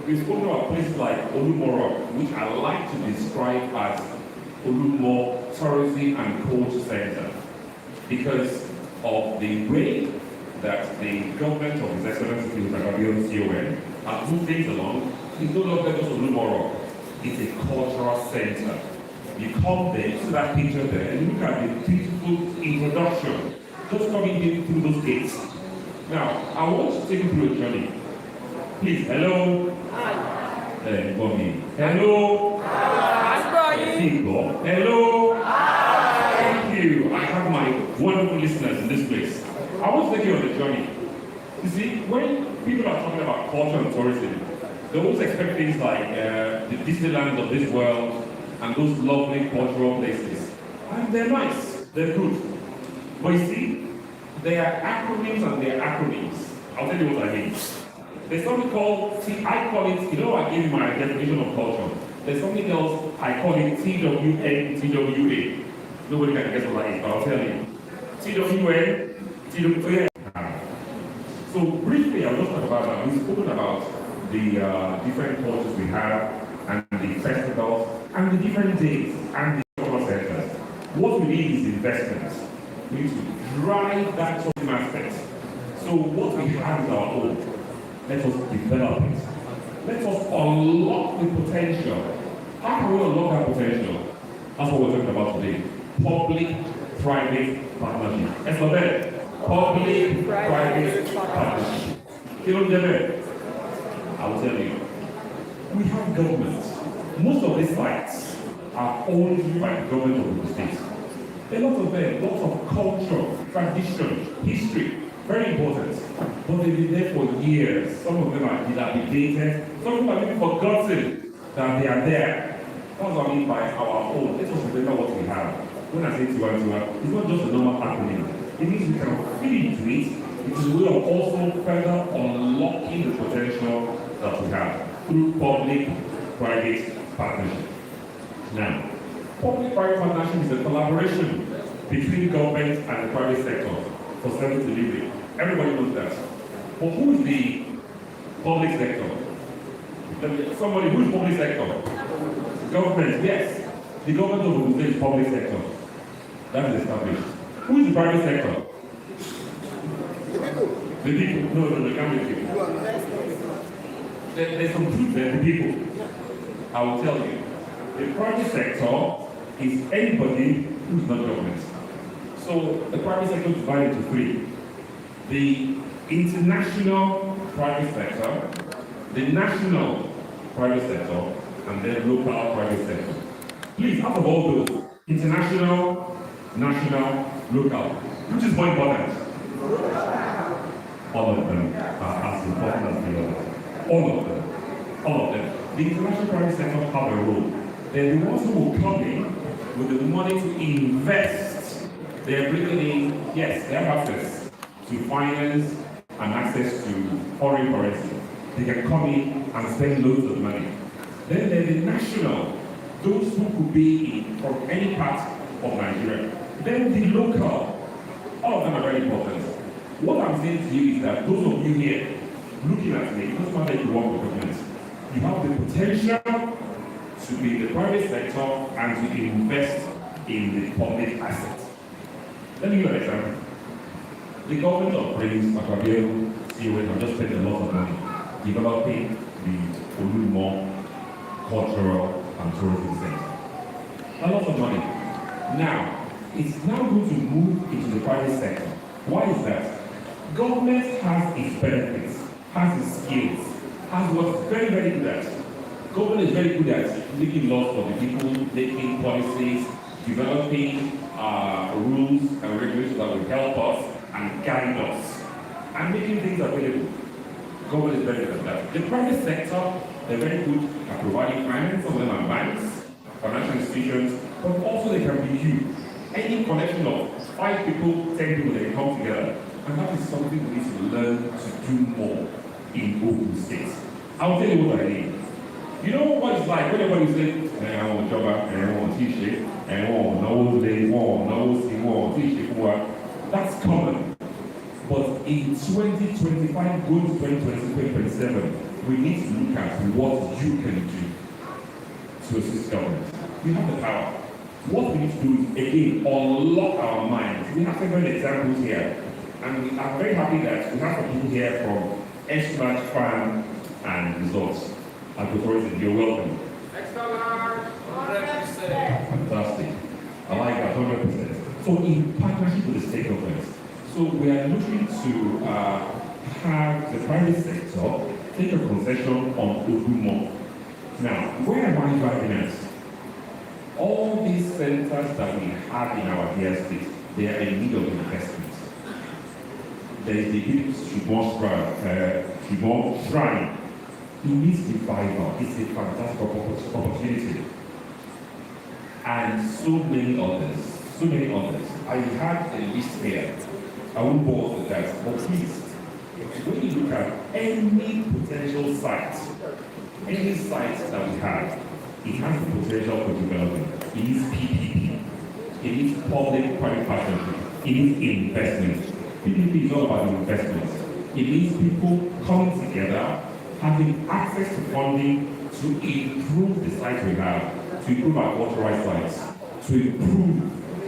We've spoken about places like Olumoro, which I like to describe as Olumo Tourism and Culture Center because of the way that the government of His Excellency CON has moved things along. It's no longer just Olumoro, it's a cultural center. You come there, you see that picture there, and you look at the beautiful introduction just coming in through those gates. Now, I want to take you through a journey. Please, hello. Hi. Hello. Hi. Hello. Hi. Thank you. I have my wonderful listeners in this place. I want to take you on a journey. You see, when people are talking about culture and tourism, they always expect things like the Disneyland of this world and those lovely cultural places. And they're nice, they're good. But you see, they are acronyms and they are acronyms. I'll tell you what I mean. There's something called, I call it, you know, I gave you my definition of culture. There's something else, I call it TWN, TWA. Nobody can guess what that is, but I'll tell you. TWN, TWA. So briefly, I'll just talk about that. We've spoken about the different cultures we have, and the festivals, and the different days, and the cultural centers. What we need is investment. We need to drive that tourism aspect. So what we have is our own. Let us develop it. Let us unlock the potential. How can we unlock that potential? That's what we're talking about today. Public-private partnership. That's public-private partnership. You know, I will tell you. We have governments. Most of these sites are owned by the government of the state. A lot of them, lots of culture, tradition, history, very important. But they've been there for years. Some of them are dilapidated. Some of them are even forgotten that they are there. That's what I mean by our own. Let us remember what we have. When I say Tiwa, it's not just a normal acronym. It means we can fit into it It is a way of also further unlocking the potential that we have through public-private partnership. Now, public-private partnership is a collaboration between government and the private sector for service delivery. Everybody knows that. But who is the public sector? Somebody who is public sector? Government, yes. The government of Ogun State is public sector. That is established. Who is the private sector? The people. No, can't be people. There's some truth there, the people. I will tell you. The private sector is anybody who's not government. So the private sector is divided into three. The international private sector, the national private sector, and then local private sector. Please, out of all those, international, national, local, which is more important? All of them are as important as the others. All of them. All of them. The international private sector have a role. They're the ones who will come in with the money to invest. They're bringing in, yes, they have access to finance and access to foreign currency. They can come in and spend loads of money. Then there's the national, those who could be in from any part of Nigeria. Then the local, all of them are very important. What I'm saying to you is that those of you here looking at me, it doesn't matter if you work with government, you have the potential to be in the private sector and to invest in the public assets. Let me give you an example. The government of Prince Machiavelli have just spent a lot of money developing the Olumo Cultural and Tourism Center. A lot of money. Now, it's now going to move into the private sector. Why is that? Government has its benefits, has its skills, has what's very, very good at. Government is very good at making laws for the people, making policies, developing rules and regulations that will help us and guide us, and making things available. Government is very good at that. The private sector, they're very good at providing finance. Some of them are banks, financial institutions, but also they can be you. Any connection of 5 people, 10 people, they can come together. And that is something we need to learn to do more in Ogun State. I'll tell you what I mean. You know what it's like when everybody says, I want a job, I want a t-shirt, I want no day, want t-shirt. That's common. But in 2025, going to 2027, we need to look at what you can do to assist government. We have the power. What we need to do is, again, unlock our minds. We have several examples here. And we are very happy that we have some people here from Expert Farm and Resorts. Tourism, you're welcome. Fantastic. I like that 100%. So in partnership with the state government, so we are looking to have the private sector take a concession on Odumo. Now, where am I driving at? All these centers that we have in our dear state, they are in need of investment. There is the Shibon Shrine. It needs revival. It's a fantastic opportunity. And so many others. I have a list here. I won't bore with that, but please, when you look at any potential site, any site that we have, it has the potential for development. It needs PPP. It needs public-private partnership. It needs investment. PPP is all about investment. It needs people coming together, having access to funding to improve the sites we have, to improve our authorized sites, to improve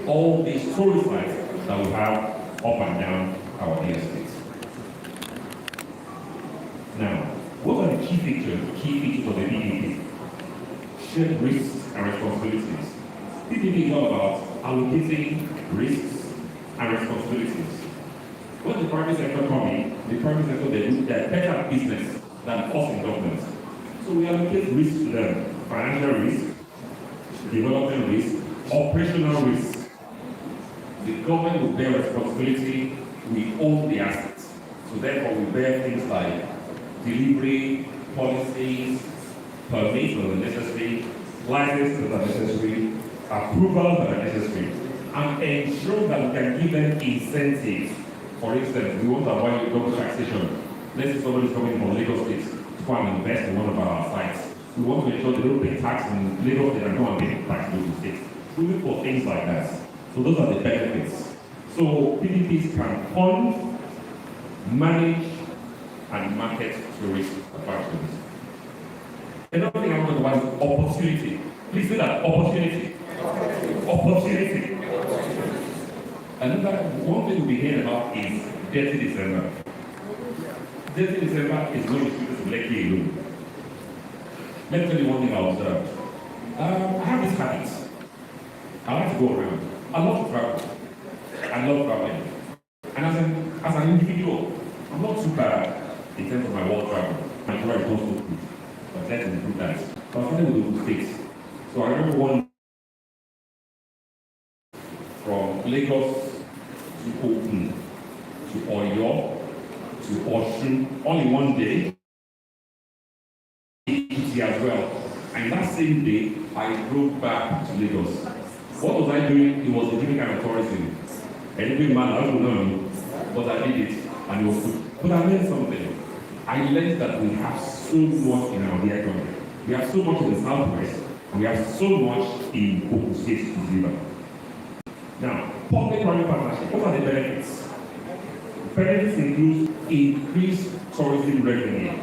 all these tourist sites that we have up and down our dear states. Now, what are the key features of the PPP? Shared risks and responsibilities. PPP is all about allocating risks and responsibilities. When the private sector come in, the private sector, they do their better business than us in government. So we allocate risk to them, financial risk, development risk, operational risk. The government will bear responsibility, we own the assets. So therefore we bear things like delivery, policies, permits that are necessary, licenses that are necessary, approvals that are necessary, and ensure that we can give them incentives For instance, we want to avoid double taxation. Let's say somebody is coming from Lagos State to come and invest in one of our sites. We want to ensure they don't pay tax in Lagos State and come and pay tax in Lagos State. We look for things like that. So those are the benefits. So PPPs can fund, manage, and market tourist attractions. Another thing I want to talk about is opportunity. Please say that, opportunity. Opportunity. Another one thing we'll be hearing about is Dirty December. Dirty December is not restricted to Lekki alone. Let me tell you one thing I observed. I have this habit. I like to go around. I love to travel. I love traveling. And as an individual, I'm not too bad in terms of my world travel. My drive goes so good. But let's improve that. So I started with the States. So I remember one from Lagos to Ogun, to Oyo, to Osun, all in one day, as well. And that same day, I drove back to Lagos. What was I doing? It was a different kind of tourism. Anything man, I don't know, but I did it, and it was good. But I learned something. I learned that we have so much in our dear country. We have so much in the southwest, and we have so much in Ogun State to deliver. Now, public-private partnership, what are the benefits? Benefits include increased tourism revenue.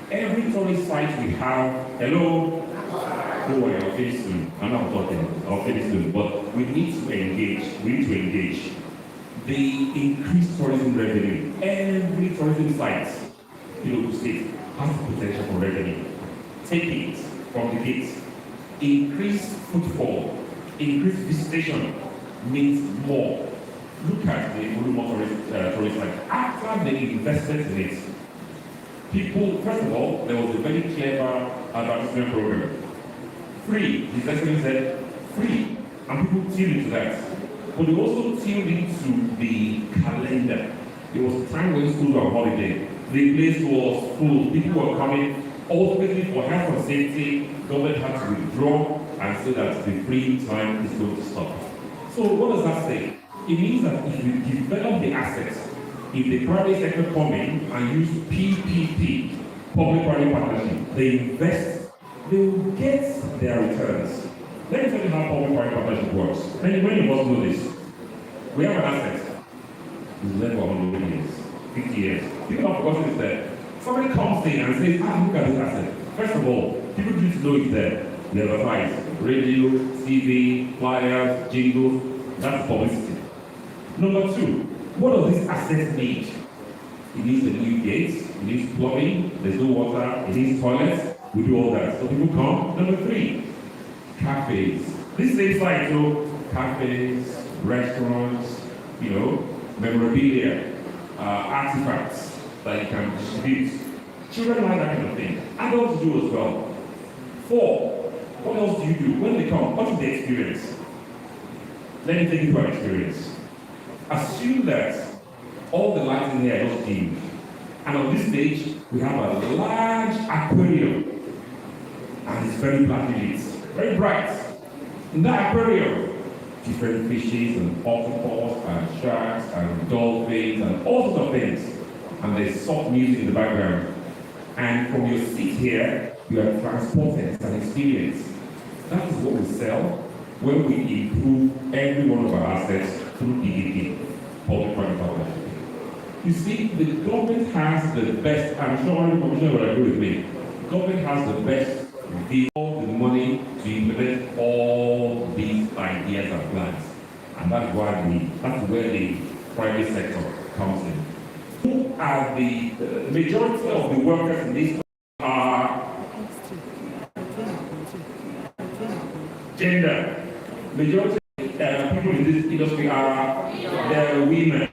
Every tourist site we have, hello, I'll finish soon. I'm not talking, I'll finish soon. But we need to engage. The increased tourism revenue. Every tourism site in Ogun State has the potential for revenue. Take it from the gates. Increased footfall, increased visitation means more. Look at the Olumo tourist site. After the investment in it, people, first of all, there was a very clever advertisement program. Free. His Excellency said, free. And people tuned into that. But they also tuned into the calendar. There was a time when schools were on holiday. The place was full. People were coming. Ultimately, for health and safety, government had to withdraw and say that the free time is going to stop. So what does that say? It means that if you develop the assets, if the private sector come in and use PPP, public-private partnership, they invest, they will get their returns. Let me tell you how public-private partnership works. Many of us know this. We have an asset. It's left for 100 years, 50 years. People have forgotten it's there. Somebody comes in and says, look at this asset. First of all, people need to know it's there. They advertise. Radio, TV, flyers, jingles. That's publicity. Number two, what does this asset need? It needs a new gate, it needs plumbing, there's no water, it needs toilets, we do all that. So people come. Number three, cafes. This same site, cafes, restaurants, memorabilia, artifacts that you can distribute. Children like that kind of thing. Adults do as well. Four, what else do you do? When they come, what is the experience? Let me take you through our experience. Assume that all the lights in here are just dim. And on this stage, we have a large aquarium. And it's very brightly lit, very bright. In that aquarium, different fishes and octopus and sharks and dolphins and all sorts of things. And there's soft music in the background. And from your seat here, you are transported. It's an experience. That is what we sell when we improve every one of our assets through PPP, public-private partnership. You see, the government has the best, I'm sure the commissioner will agree with me, the government has the best all the money to implement all these ideas and plans. And that's where the private sector comes in. Who are the majority of the workers in this are gender. Majority of people in this industry are women.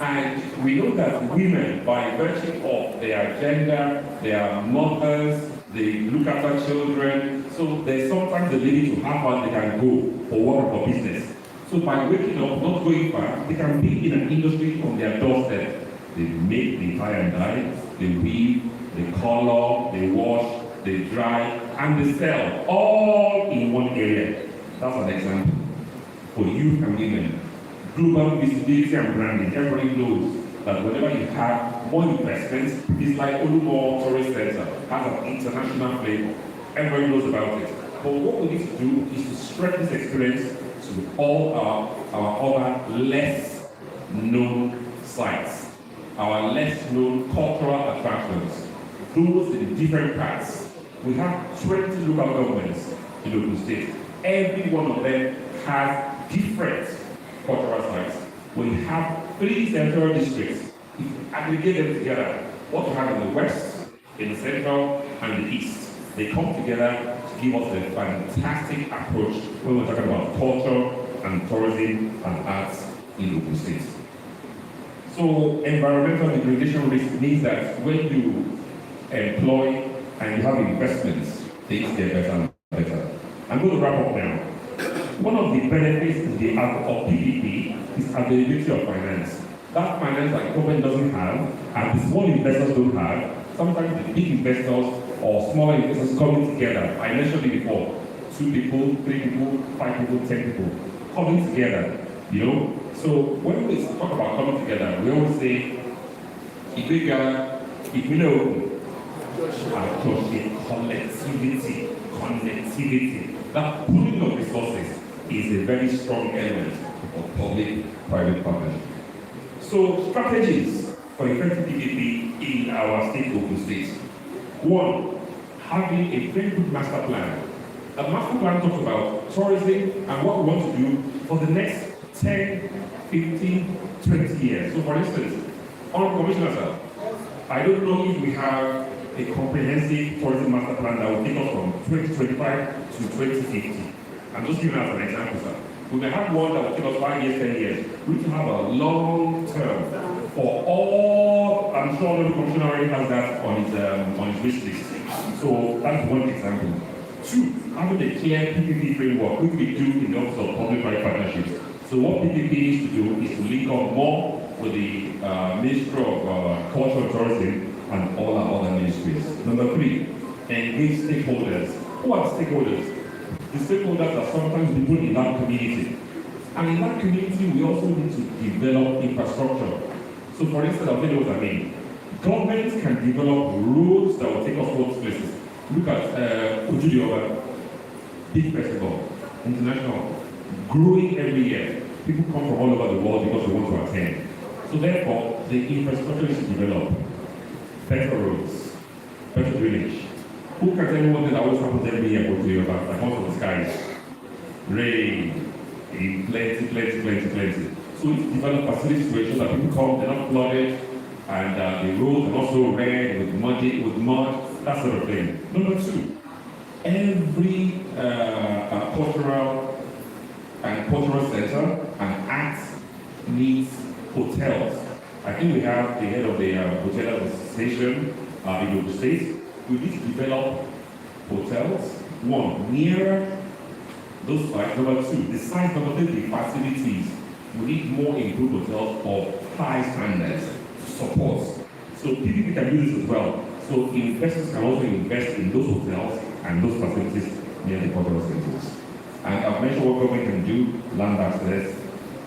And we know that women, by virtue of their gender, they are mothers, they look after children, so there's sometimes the limit to how far they can go for work or business. So by waking up, not going far, they can be in an industry on their doorstep. They make the tie and dye, they weave, they color, they wash, they dry, and they sell, all in one area. That's an example. For youth and women, global visibility and branding. Everybody knows that whenever you have more investments, it's like Olumo Tourist Center has an international flavor. Everybody knows about it. But what we need to do is to spread this experience to all our other less known sites, our less known cultural attractions, those in different parts. We have 20 local governments in Ogun State. Every one of them has different cultural sites. We have 3 central districts. If you aggregate them together, what you have in the west, in the central, and the east, they come together to give us a fantastic approach when we're talking about culture and tourism and arts in Ogun State. So environmental degradation risk means that when you employ and you have investments, things get better and better. I'm going to wrap up now. One of the benefits of PPP is availability of finance. That finance that government doesn't have, and the small investors don't have, sometimes the big investors or smaller investors coming together. I mentioned it before, 2 people, 3 people, 5 people, 10 people, coming together, you know. So when we talk about coming together, we always say, if we know, connectivity. That pooling of resources is a very strong element of public-private partnership. So strategies for effective PPP in our state, Ogun State. 1, having a very good master plan. The master plan talks about tourism and what we want to do for the next 10, 15, 20 years. So for instance, on Commissioner sir, I don't know if we have a comprehensive tourism master plan that will take us from 2025 to 2050. I'm just giving us an example, sir. We may have one that will take us 5 years, 10 years. We need to have a long term for all. I'm sure the commissioner already has that on his wish list. So that's one example. 2, having a clear PPP framework, which we do in the Office of Public-Private Partnerships. So what PPP needs to do is to link up more with the Ministry of Culture and Tourism and all our other ministries. Number 3, engage stakeholders. Who are stakeholders? The stakeholders are sometimes people in that community. And in that community, we also need to develop infrastructure. So for instance, I'll tell you what I mean. Governments can develop roads that will take us to those places. Look at Ujudioba, big festival, international, growing every year. People come from all over the world because they want to attend. So therefore, the infrastructure is developed. Better roads, better drainage. Who can tell me one thing that always happens every year in Ujudioba that comes from the skies? Rain, plenty. So it's developed facilities to ensure that people come, they're not flooded, and the roads are not so red with mud, that sort of thing. Number 2, every cultural center and arts needs hotels. I think we have the head of the hotel association in Ogun State. We need to develop hotels, 1, nearer those sites. Number 2, the sites, number 3, the facilities. We need more improved hotels of high standards to support. So PPP can do this as well. So investors can also invest in those hotels and those facilities near the cultural centers. And I've mentioned what government can do: land access,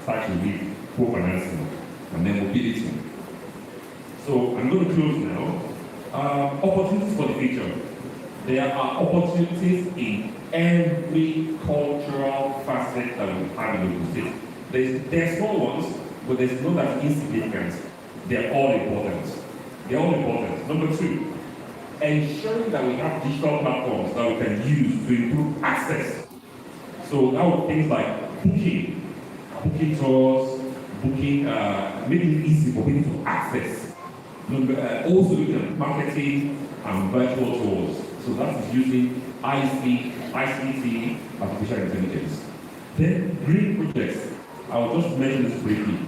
tax relief, co-financing, and then mobility. So I'm going to close now. Opportunities for the future. There are opportunities in every cultural facet that we have in Ogun State. There's small ones, but there's no that insignificant. They're all important. They're all important. Number 2, ensuring that we have digital platforms that we can use to improve access. So that would things like booking tours, making it easy for people to access. Also looking at marketing and virtual tours. So that is using ICT, artificial intelligence. Then green projects. I will just mention this briefly.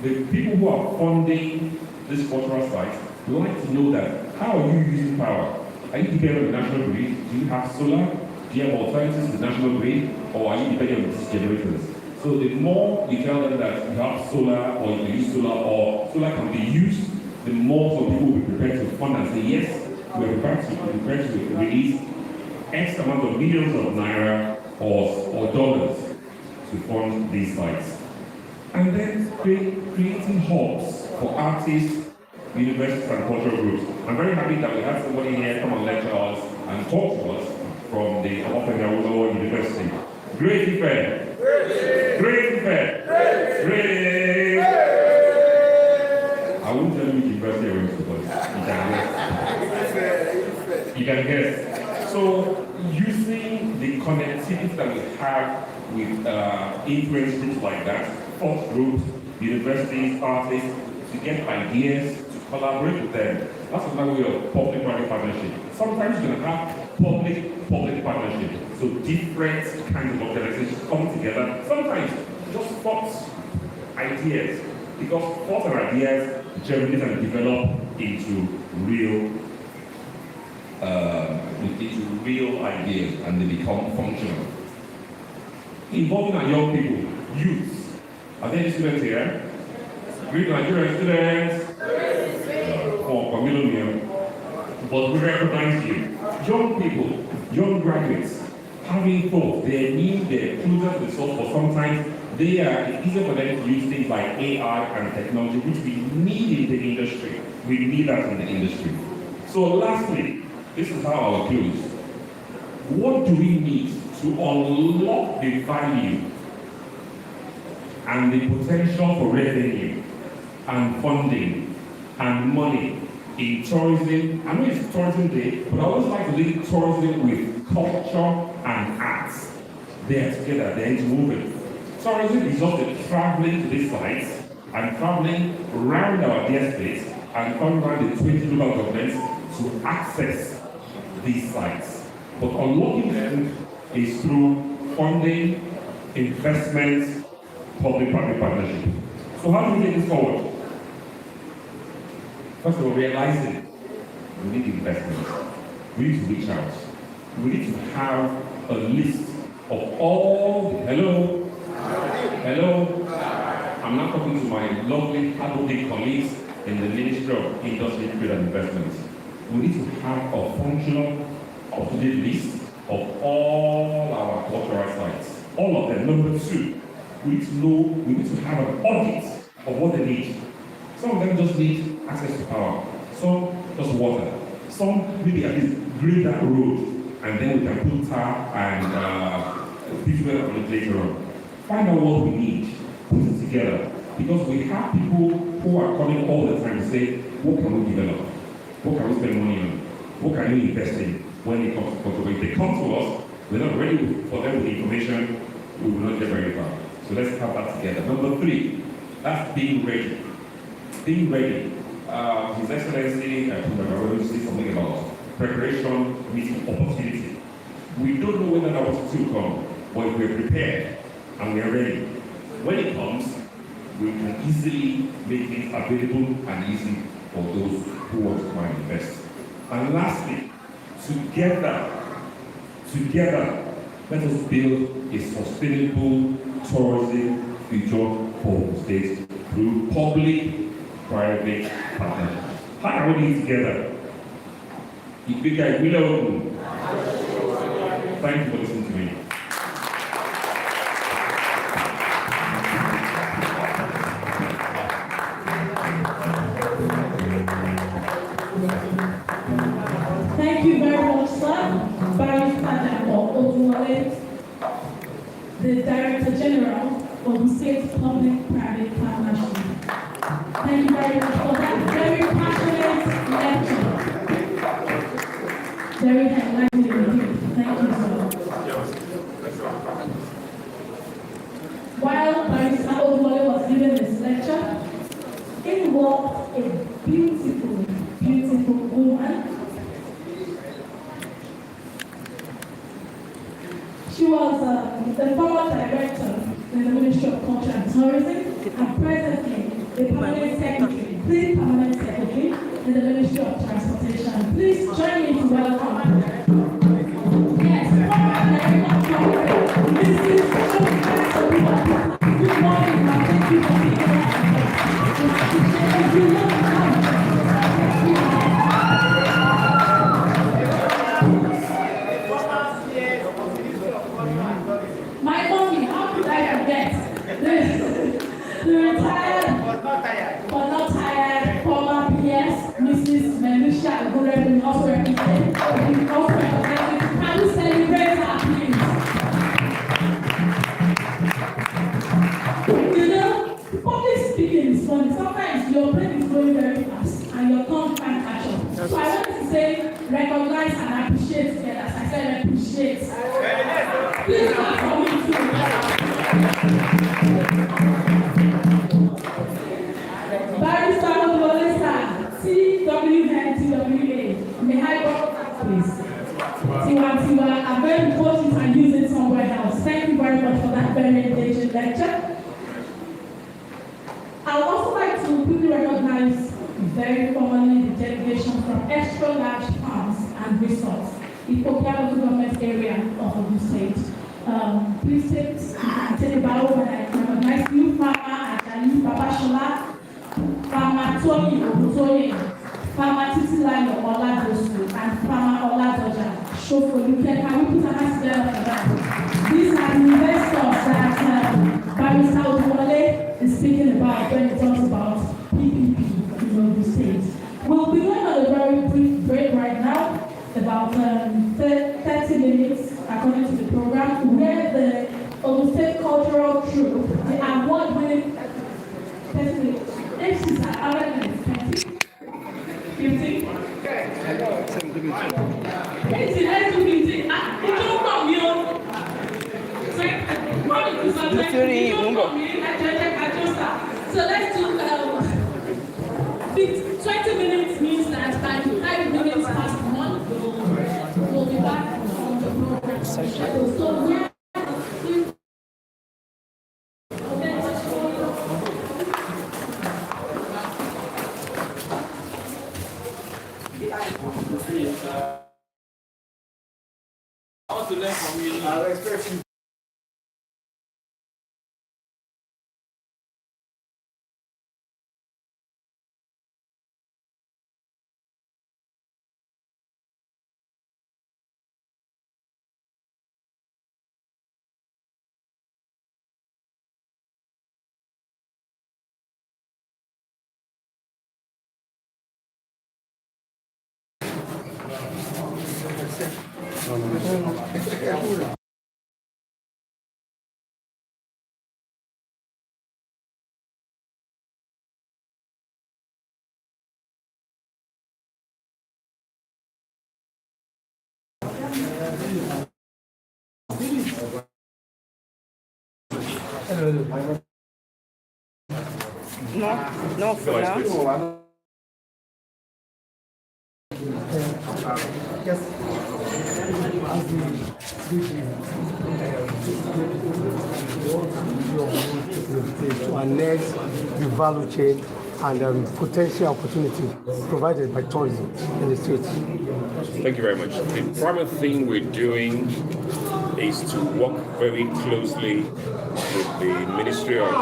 The people who are funding this cultural site would like to know that how are you using power? Are you depending on the national grid? Do you have solar? Do you have alternatives to the national grid? Or are you depending on these generators? So the more you tell them that you have solar, or you can use solar, or solar can be used, the more some people will be prepared to fund and say, yes, we're prepared to release X amount of millions of naira or dollars to fund these sites. and then creating hubs for artists, universities, and cultural groups. I'm very happy that we have somebody here come and lecture us and talk to us from the Awolowo University. Great event! Great event! Great! I won't tell you which university I went to, but you can guess. So, using the connectivity that we have with influence groups like that, thought groups, universities, artists, to get ideas, to collaborate with them. That's another way of public-private partnership. Sometimes you're going to have public-public partnership. So different kinds of organizations come together. Sometimes just thoughts, ideas. Because thoughts and ideas germinate and develop into real ideas, and they become functional. Involving our young people, youth. Are there any students here? Great Nigerian students. For millennium. But we recognize you. Young people, young graduates, having thought, they're new, they're closer to the source, but sometimes they are easier for them to use things like AI and technology, which we need in the industry. We need that in the industry. So lastly, this is how I'll close. What do we need to unlock the value and the potential for revenue and funding and money in tourism? I know it's Tourism Day, but I always like to link tourism with culture and arts. They are together, they're interwoven. Tourism is just traveling to these sites and traveling around our dear states and coming around the 20 local governments to access these sites. But unlocking them is through funding, investments, public-private partnership. So how do we take this forward? First of all, realizing we need investments. We need to reach out. We need to have a list of all, hello? I'm not talking to my lovely, hardworking colleagues in the Ministry of Industry, Trade and Investments. We need to have a functional, up-to-date list of all our cultural sites. All of them. Number two, we need to have an audit of what they need. Some of them just need access to power. Some just water. Some maybe at least grade that road, and then we can put tar and bitumen on it later on. Find out what we need, put it together. Because we have people who are coming all the time to say, what can we develop? What can we spend money on? What can we invest in when it comes to culture? If they come to us, we're not ready for them with the information, we will not get very far. So let's have that together. Number three, that's being ready. Being ready. His Excellency, will say something about preparation meeting opportunity. We don't know when that opportunity will come, but if we're prepared and we're ready, when it comes, we can easily make it available and easy for those who want to come and invest. And lastly, together, let us build a sustainable tourism future for the state through public-private partnership. How can we do it together? If we guys will open. Thank you for listening to me. Thank you very much, sir. Barrister Oduwole, the Director General of the State Public-Private Partnership. Thank you very much for that very passionate lecture. Very enlightening indeed. Thank you, sir. While Barrister Oduwole was giving this lecture, in walked a beautiful woman. She was the former director in the Ministry of Culture and Tourism and presently the permanent secretary in the Ministry of Transportation. Please join me to welcome. Yes, former director of tourism. This is good morning, ma'am. Thank you for being My mommy, how could I forget? The Please clap for me too. Barrister Ololesa, TWNTWA. May I borrow that, please? Tiwa, I'm going to post it and use it somewhere else. Thank you very much for that very engaging lecture. I would also like to quickly recognize very formally the delegation from Extra Large Farms and Resorts, Ethiopia local government area of Ogun State. Please take a bow when I recognize you, Farmer Ajani Babashola, Farmer Tony Ogutoye, Farmer Titilayo Oladosu, and Farmer Oladoja. Can we put our hands together for that? These are the investors that Barrister Odwole is speaking about when he talks about PPP in Ogun State. We'll be going on a very brief break right now, about 30 minutes according to the program, where the Ogun State Cultural Troupe, the award-winning 30 minutes, MCs are other than 20, 50. Let's do 50. It don't come here. So let's do 20 minutes means that by 5 minutes past 1, we'll be back on the program. So yeah. I want to learn from you. I respect you. No, for now. Yes. To harness the value chain and potential opportunity provided by tourism in the state. Thank you very much. The primary thing we're doing is to work very closely with the Ministry of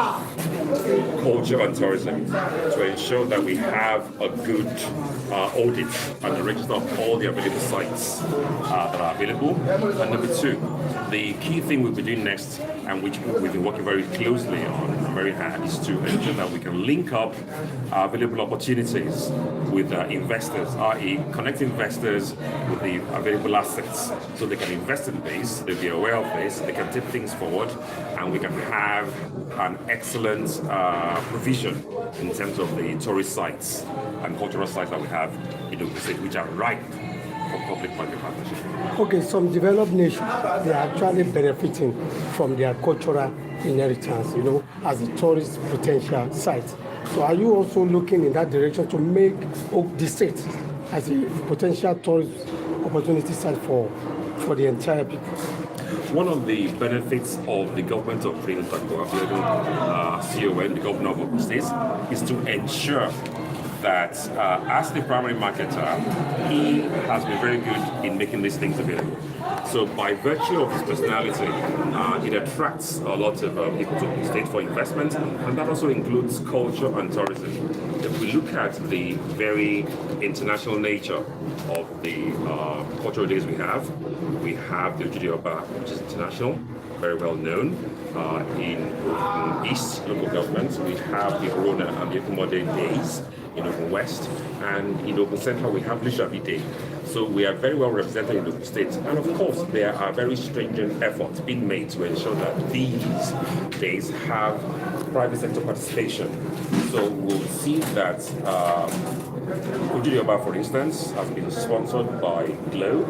Culture and Tourism to ensure that we have a good audit and a register of all the available sites that are available. And number two, the key thing we'll be doing next, and which we've been working very closely on very hard, is to ensure that we can link up available opportunities with investors, i.e. connect investors with the available assets so they can invest in this, they'll be aware of this, they can take things forward, and we can have an excellent provision in terms of the tourist sites and cultural sites that we have in Ogun State, which are ripe for public-private partnership. Okay, some developed nations, they are actually benefiting from their cultural inheritance, as a tourist potential site. So are you also looking in that direction to make the state as a potential tourist opportunity site for the entire people? One of the benefits of the government of Prince Dr. CON, the governor of Ogun State, is to ensure that as the primary marketer, he has been very good in making these things available. So by virtue of his personality, it attracts a lot of people to the state for investment, and that also includes culture and tourism. If we look at the very international nature of the cultural days we have the Ojide Oba, which is international, very well known. In East local government, we have the Corona and the Ekumode days in Ogun West, and in Ogun Central we have Lishabi Day. So we are very well represented in Ogun State, and of course there are very stringent efforts being made to ensure that these days have private sector participation. So we'll see that Ojúde-Ọba, for instance, has been sponsored by Globe,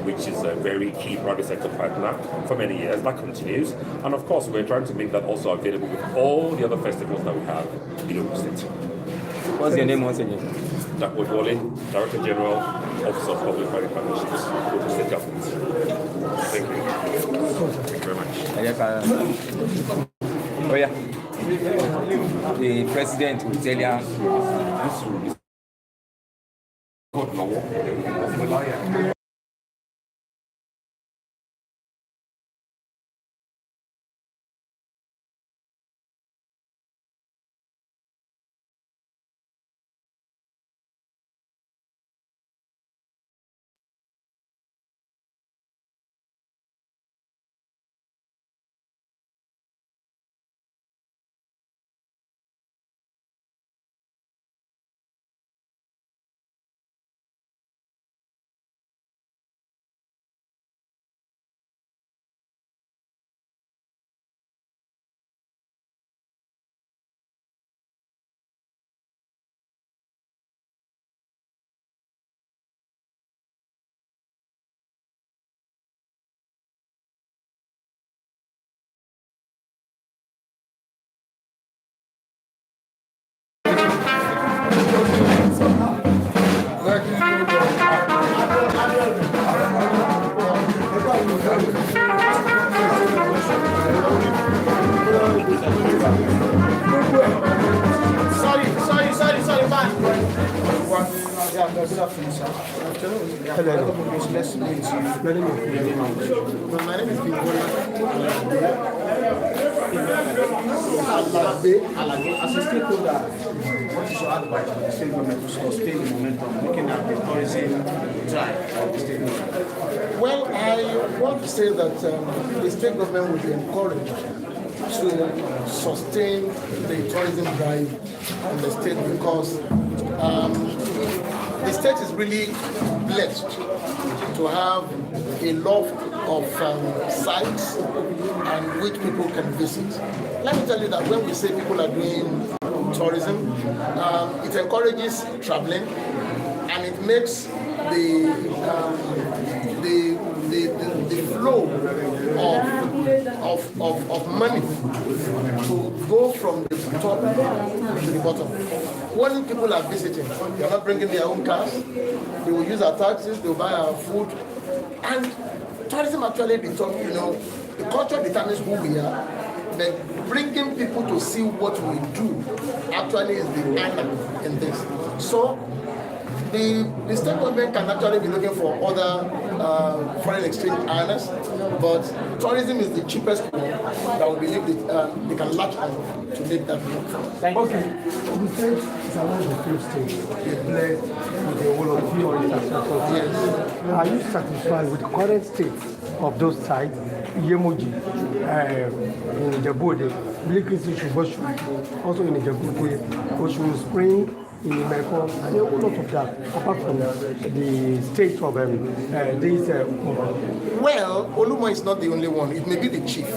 which is a very key private sector partner for many years. That continues. And of course, we're trying to make that also available with all the other festivals that we have in Ogun State. What's your name once again? Dapo Wole, Director General, Office of Public Private Partnerships, Ogun State Government. Thank you. Thank you very much. Oh yeah. The president will tell you this will be God law. Sorry, man. Yeah, good afternoon, sir. Hello. It's nice to meet you. My name is Alagbe. As a stakeholder, what is your advice to the state government to sustain the momentum, looking at the tourism drive of the state government? Well, I want to say that the state government will be encouraged to sustain the tourism drive in the state because the state is really blessed to have a lot of sites and which people can visit. Let me tell you that when we say people are doing tourism, it encourages traveling and it makes the flow of money to go from the top to the bottom. When people are visiting, they are not bringing their own cars, they will use our taxis, they will buy our food, and tourism actually determines, the culture determines who we are, but bringing people to see what we do actually is the anchor in this. So the state government can actually be looking for other foreign exchange earners, but tourism is the cheapest one that we believe they can latch on to make that work. Okay, the state is among the few states blessed with the whole of tourism. Yes. Are you satisfied with the current state of those sites? Yemoji, in Ijebu-Ode, Biliki Shuboshu, also in Ijebu-Ode, Osun Spring, in America, and a whole lot of that, apart from the state of this. Well, Olumo is not the only one. It may be the chief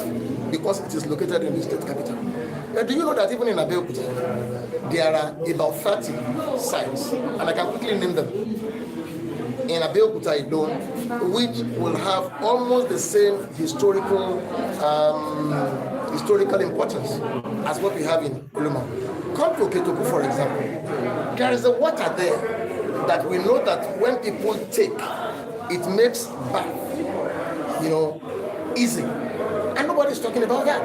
because it is located in the state capital. Do you know that even in Abeokuta, there are about 30 sites, and I can quickly name them. In Abeokuta alone, which will have almost the same historical importance as what we have in Olumo. Come to Oketoku, for example. There is a water there that we know that when people take, it makes bath, easy. And nobody's talking about that.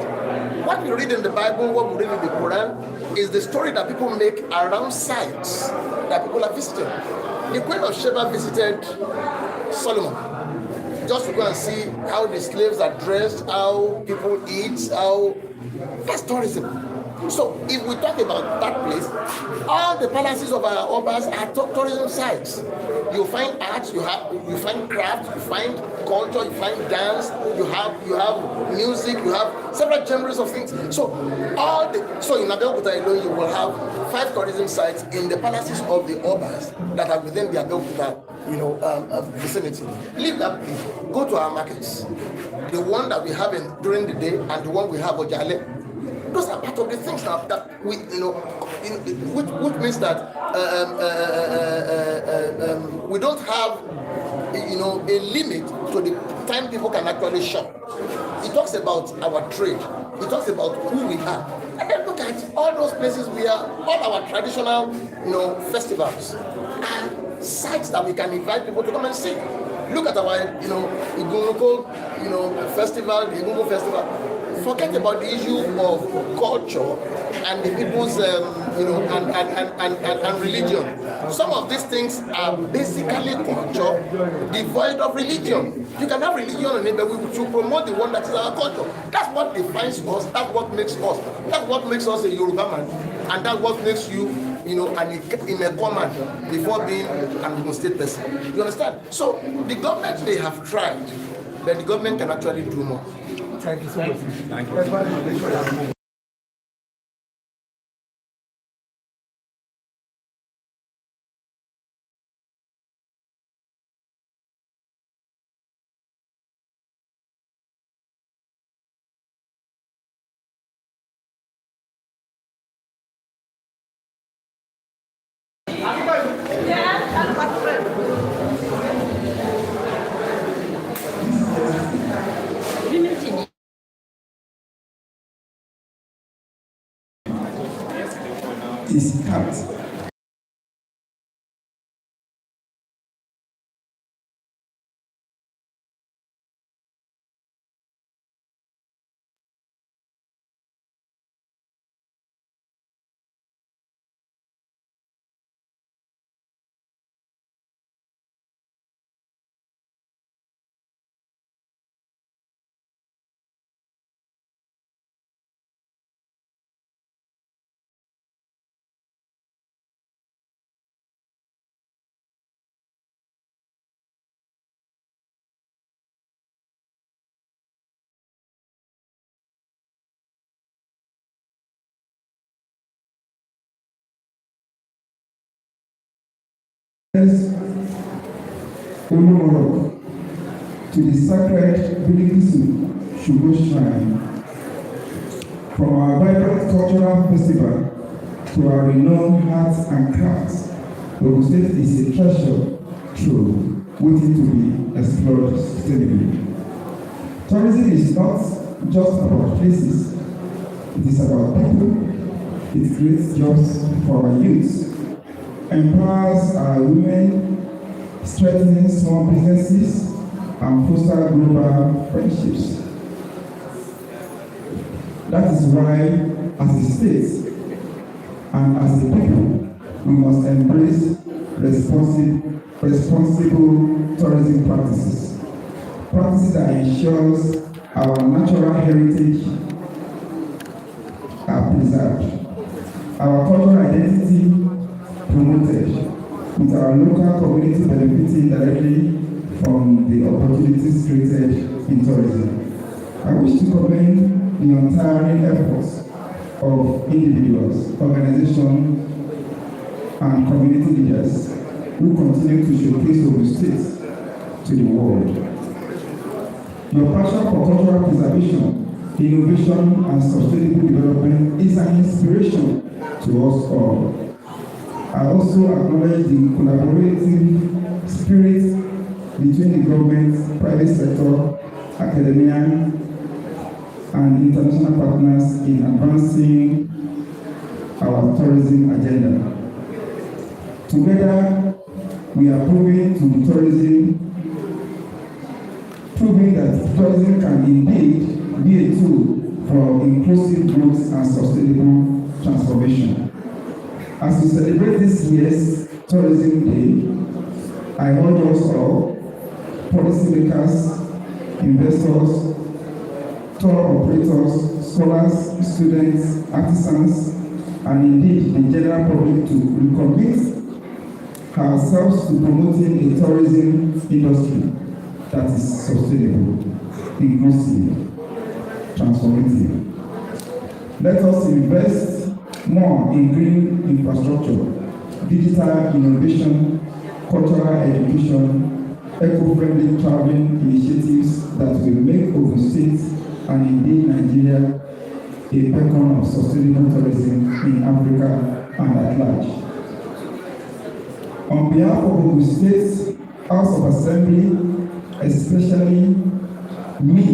What we read in the Bible, what we read in the Quran, is the story that people make around sites that people are visiting. The Queen of Sheba visited Solomon just to go and see how the slaves are dressed, how people eat, that's tourism. So if we talk about that place, all the palaces of our obas are tourism sites. You find arts, you find craft, you find culture, you find dance, you have music, you have several genres of things. So in Abeokuta alone, you will have 5 tourism sites in the palaces of the obas that are within the Abeokuta vicinity. Leave that, go to our markets. The one that we have during the day and the one we have Ojale. Those are part of the things that we, which means that we don't have, a limit to the time people can actually shop. It talks about our trade. It talks about who we are. And then look at all those places we are, all our traditional, festivals and sites that we can invite people to come and see. Look at our, Iguroko, festival, the Igungo festival. Forget about the issue of culture and the people's, and religion. Some of these things are basically culture devoid of religion. You can have religion, but we should promote the one that is our culture. That's what defines us. That's what makes us. That's what makes us a Yoruba man, and that's what makes you, in a command before being an Ogun State person. You understand? So the government, they have tried, but the government can actually do more. Thank you so much. Thank you. Is capped. Olumorok to the sacred Bilikisu Shugo Shrine. From our vibrant cultural festival to our renowned arts and crafts, Ogun State is a treasure trove waiting to be explored sustainably. Tourism is not just about places, it is about people. It creates jobs for our youth, empowers our women, strengthens small businesses, and foster global friendships. That is why, as a state and as a people, we must embrace responsible tourism practices that ensures our natural heritage are preserved, our cultural identity promoted, with our local community benefiting directly from the opportunities created in tourism. I wish to commend the untiring efforts of individuals, organizations, and community leaders who continue to showcase Ogun State to the world. Your passion for cultural preservation, innovation, and sustainable development is an inspiration to us all. I also acknowledge the collaborative spirit between the government, private sector, academia, and international partners in advancing our tourism agenda. Together, we are proving that tourism can indeed be a tool for inclusive growth and sustainable transformation. As we celebrate this year's Tourism Day, I urge us all, policymakers, investors, tour operators, scholars, students, artisans, and indeed the general public to recommit ourselves to promoting a tourism industry that is sustainable, inclusive, transformative. Let us invest more in green infrastructure, digital innovation, cultural education, eco-friendly traveling initiatives that will make Ogun State and indeed Nigeria a beacon of sustainable tourism in Africa and at large. On behalf of Ogun State House of Assembly, especially me,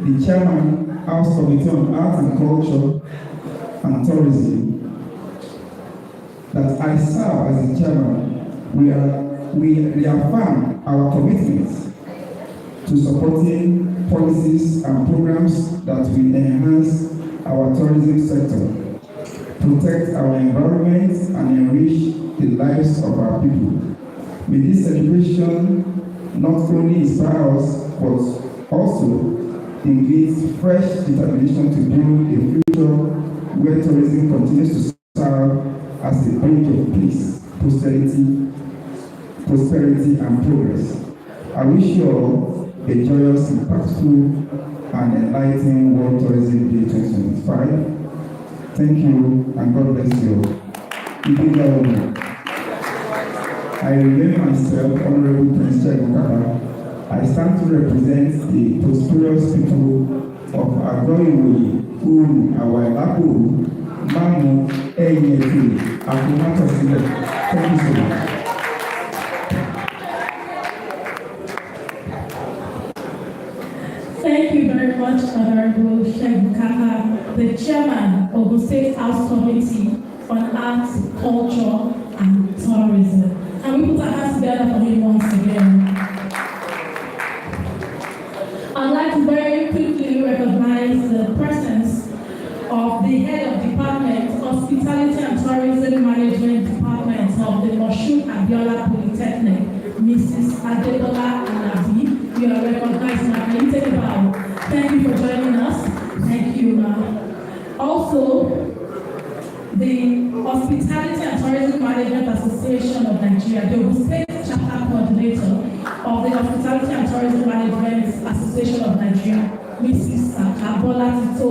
the Chairman, House Committee on Arts and Culture and Tourism, that I serve as the Chairman, we reaffirm our commitment to supporting policies and programs that will enhance our tourism sector, protect our environment, and enrich the lives of our people. May this celebration not only inspire us, but also invite fresh determination to build a future where tourism continues to serve as a bridge of peace, prosperity, and progress. I wish you all a joyous, impactful, and enlightening World Tourism Day 2025. Thank you, and God bless you all. I remain myself, Honorable Prince Chegukaba. I stand to represent the prosperous people of Agoiwoye, Uru, Awailaku, Mamu, Eyefi, Akumato Sile. Thank you so much. Thank you very much, Honorable Chegukaba, the Chairman of Ogun State House Committee on Arts, Culture, and Tourism. And we put our hands together for him once again. I'd like to very quickly recognize the presence of the head of department, Hospitality and Tourism Management Department of the Moshood Abiola Polytechnic, Mrs. Adebola Alabi. You are recognized, ma'am. Can you take a bow? Thank you for joining us. Thank you, ma'am. Also, the Hospitality and Tourism Management Association of Nigeria, the Ogun State Chapter Coordinator of the Hospitality and Tourism Management Association of Nigeria, Mrs. Abola Tito,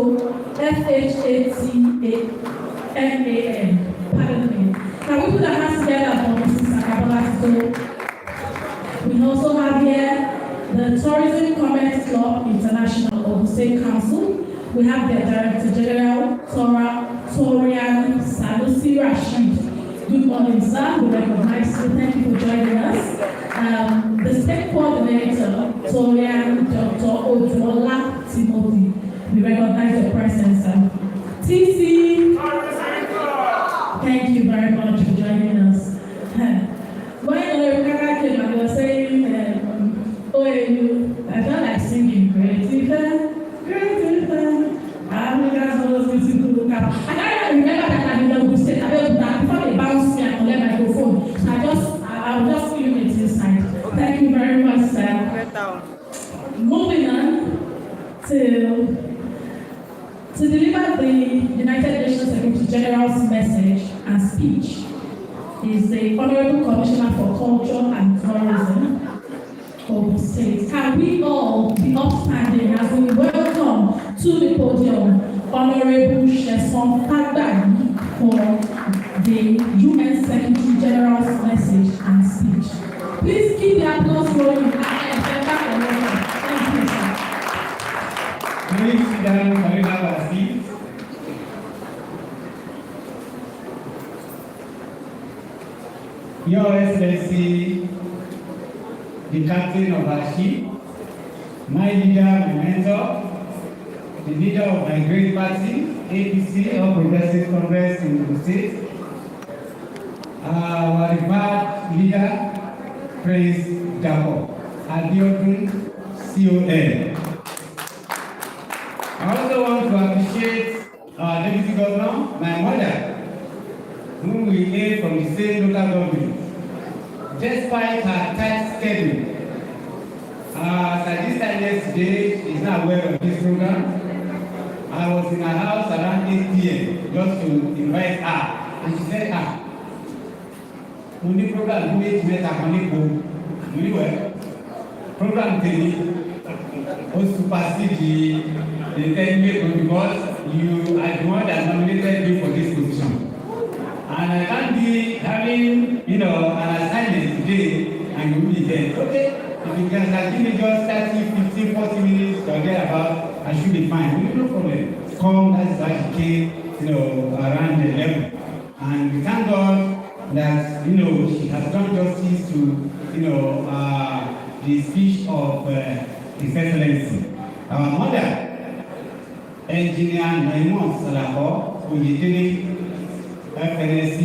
FHATAMAN. Pardon me. Can we put our hands together for Mrs. Abola Tito? We also have here the Tourism Commerce Club International Ogun State Council. We have their Director General, Torian Sanusi Rashid. Good morning, sir. We recognize you. Thank you for joining us. The State Coordinator, Torian Dr. Ojola Timothy. We recognize your presence, sir. TC. Thank you very much for joining us. When Rebecca came and was saying, OAU, I felt like singing creative. I can't remember that I'm in the Ogun State. I don't know before they bounce me and collect my microphone. So I was just feeling it inside. Thank you very much, sir. Moving on to deliver the United Nations Secretary General's message and speech is the Honorable Commissioner for Culture and Tourism, Ogun State. Can we all be upstanding as we welcome to the podium Honorable Sheson Fagbani for the UN Secretary General's message and speech. Please keep the applause rolling. Thank you, sir. Please sit down, can we have a seat? Your Excellency, the captain of our ship, my leader, my mentor, the leader of my great party, APC, All Progressive Congress in the state, our revered leader, Prince Dapo Abiodun, CON. I also want to appreciate our Deputy Governor, my mother, whom we hail from the same local government. Despite her tight schedule, as I this time yesterday, she is not aware of this program. I was in her house around 8 p.m. just to invite her, and she said, only program you make a money go. Really well. Program 3 was supersede the 10 because you are the one that nominated you for this position. And I can't be having, an assignment today and you will be there. Okay, if you can give me just 30, 15, 40 minutes to get about, I should be fine. No problem. come, that's why she came, around the level. And we thank God that, she has done justice to, the speech of His Excellency. Our mother, Engineer Maimon Salako, Oyedele, FNSC,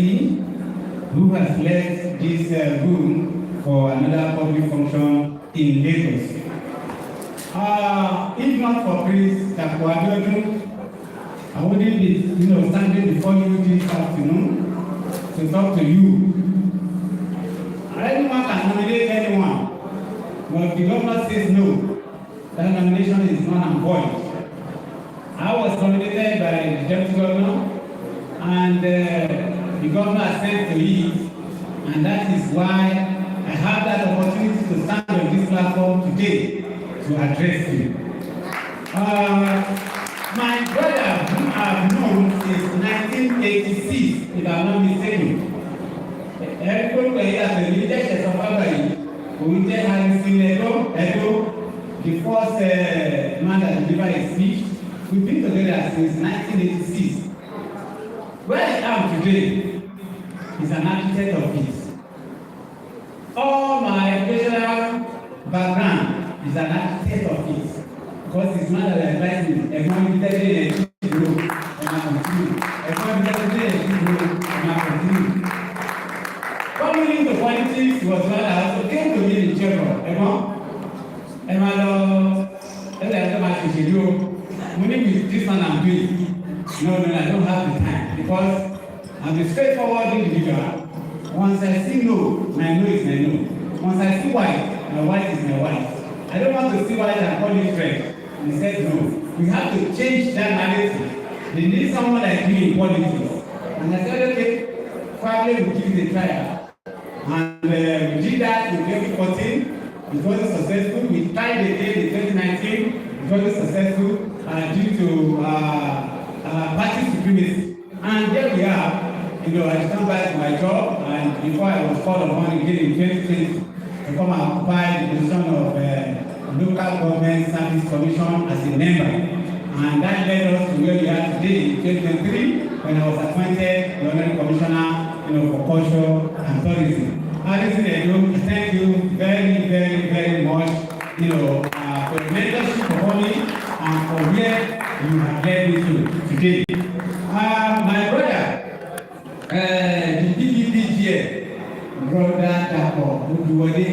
who has left this room for another public function in Lagos. If not for Prince Dapo Abiodun, I wouldn't be, standing before you this afternoon to talk to you. Anyone can nominate anyone, but if the governor says no, that nomination is null and void. I was nominated by the deputy governor, and the governor said to it, and that is why I have that opportunity to stand on this platform today to address you. My brother, whom I have known since 1986, if I'm not mistaken, everybody has a leadership of Abai, who has seen Edo, the first man that delivered his speech. We've been together since 1986. Where I am today is an architect of peace. All my educational background is an architect of peace. Because his mother advised me, everyone did and I continue. Everyone did and I continue. Coming into politics was one that also came to me in general. With this one I'm doing. No, I don't have the time because I'm a straightforward individual. Once I see no, my no is my no. Once I see white, my white is my white. I don't want to see white and call it red. And he said no. We have to change that narrative. They need someone like me in politics. And I said, okay, probably we'll give it a try. And we did that in 2014. It wasn't successful. We tried again in 2019. It wasn't successful due to party supremacy. And there we are. I returned back to my job, and before I was called upon again in 2020 to come and occupy the position of Local Government Service Commission as a member. And that led us to where we are today in 2023 when I was appointed the Honorary Commissioner for Culture and Tourism. Alison Edo, thank you very, very, very much for the mentorship for me and for where you have led me to today. My brother, the DPPGA, brother Dapo Oduwole,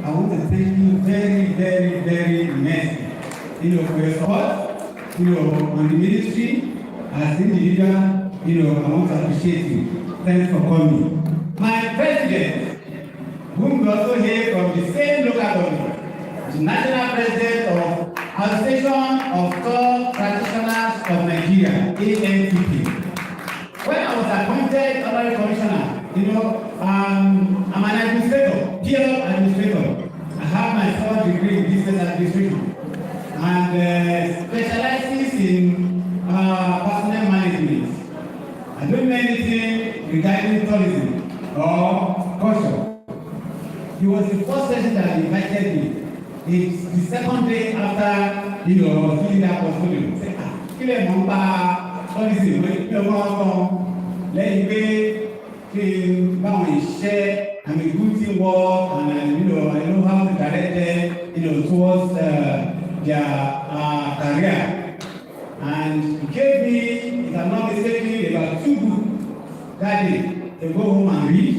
I want to thank you very, very, very immensely, for your support, on the ministry, as individual, I want to appreciate you. Thanks for coming. My president, whom we also hear from the same local government, the national president of Association of Top Practitioners of Nigeria, ANPP. When I was appointed honorary commissioner, I'm an administrator, peer administrator. I have my first degree in business administration and specializes in personnel management. I don't know anything regarding tourism or culture. He was the first person that invited me. It's the second day after, filling that portfolio. He said, tourism, I'm a good team work, and I know how to direct them, towards their career. And he gave me, if I'm not mistaken, about 2 books that day to go home and read.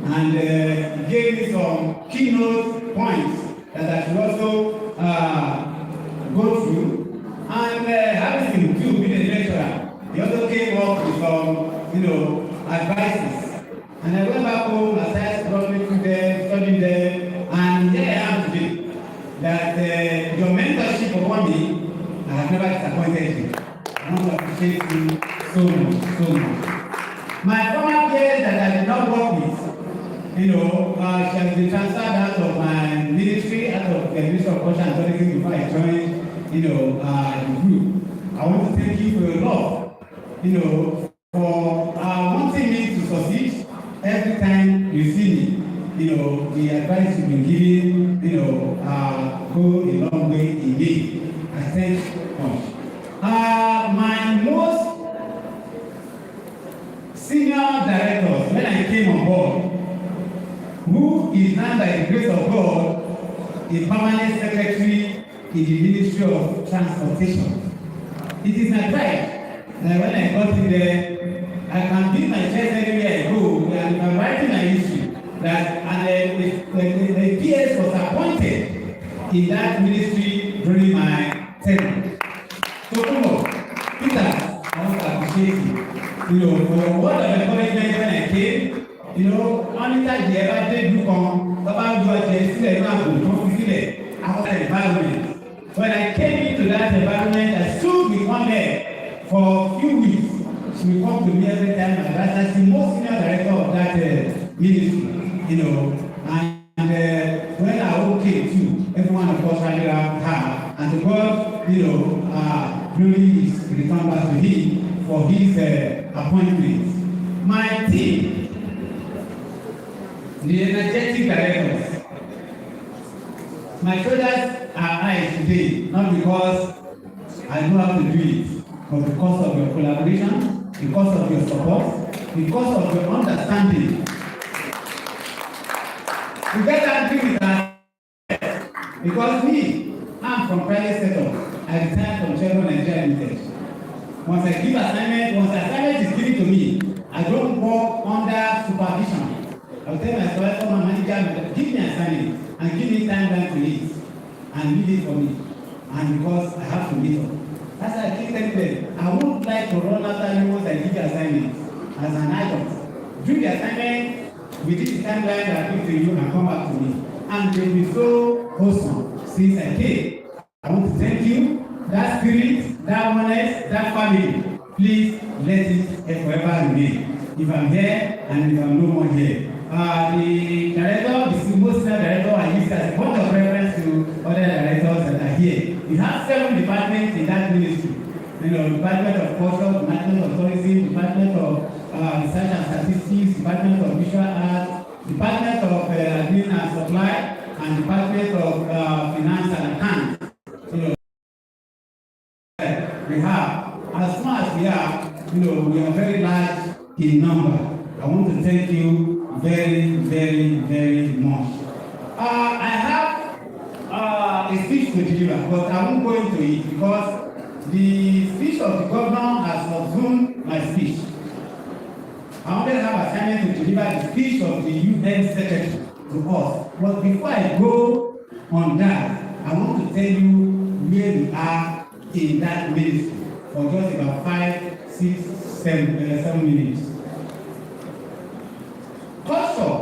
And he gave me some keynote points that I should also go through. And having to being a lecturer, he also came up with some, advices. And I went back home, I started studying there, and here I am today. That your mentorship upon me, I have never disappointed you. I want to appreciate you so much, so much. My former peers that I did not work with, she has been transferred out of my ministry, out of the Ministry of Culture and Tourism before I joined, the group. I want to thank you for your love, for wanting me to succeed. Every time you see me, the advice you've been giving, go a long way in me. I thank you much. My is now, by the grace of God, a permanent secretary in the Ministry of Transportation. It is my pride that when I got in there, I can beat my chest anywhere I go, and I'm writing my history, that the PS was appointed in that ministry during my tenure. So, come on, Peter, I want to appreciate you. You know, for your word of encouragement when I came, you know, monitor the ever did you come, about your sílẹ̀ náà kò tó fi sílẹ̀ outside environment. When I came into that environment, I stood with one there for a few weeks. She will come to me every time, and that's the most senior director of that ministry, you know. And when I all came to, everyone of course rallied around her, and the God, you know, really is returned back to him for his appointment. My team, the energetic directors, my shoulders are high today, not because I know how to do it, but because of your collaboration, because of your support, because of your understanding. You get angry with that, because me, I'm from private sector. I retired from Chevron Nigeria Limited. Once I give assignment, once the assignment is given to me, I don't work under supervision. I will tell my supervisor, my manager, give me assignment and give me time to it and leave it for me. And because I have to meet up. That's why I keep telling them, I won't like to run after you once I give the assignment as an adult. Do the assignment within the timeline that I give to you and come back to me. And they will be so wholesome since I came. I want to thank you. That spirit, that oneness, that family, please let it forever remain. If I'm here and if I'm no more here. The director, the most senior director, I use as a point of reference to other directors that are here. We have 7 departments in that ministry. You know, Department of Culture, Department of Tourism, Department of Research and Statistics, Department of Visual Arts, Department of Admin and Supply, and Department of Finance and Accounts. You know, we have, as small as we are, you know, we are very large in number. I want to thank you very, very, very much. I have a speech to deliver, but I won't go into it because the speech of the governor has subsumed my speech. I only have assignment to deliver the speech of the UN Secretary to us. But before I go on that, I want to tell you where we are in that ministry for just about 5, 6, 7 minutes. Culture,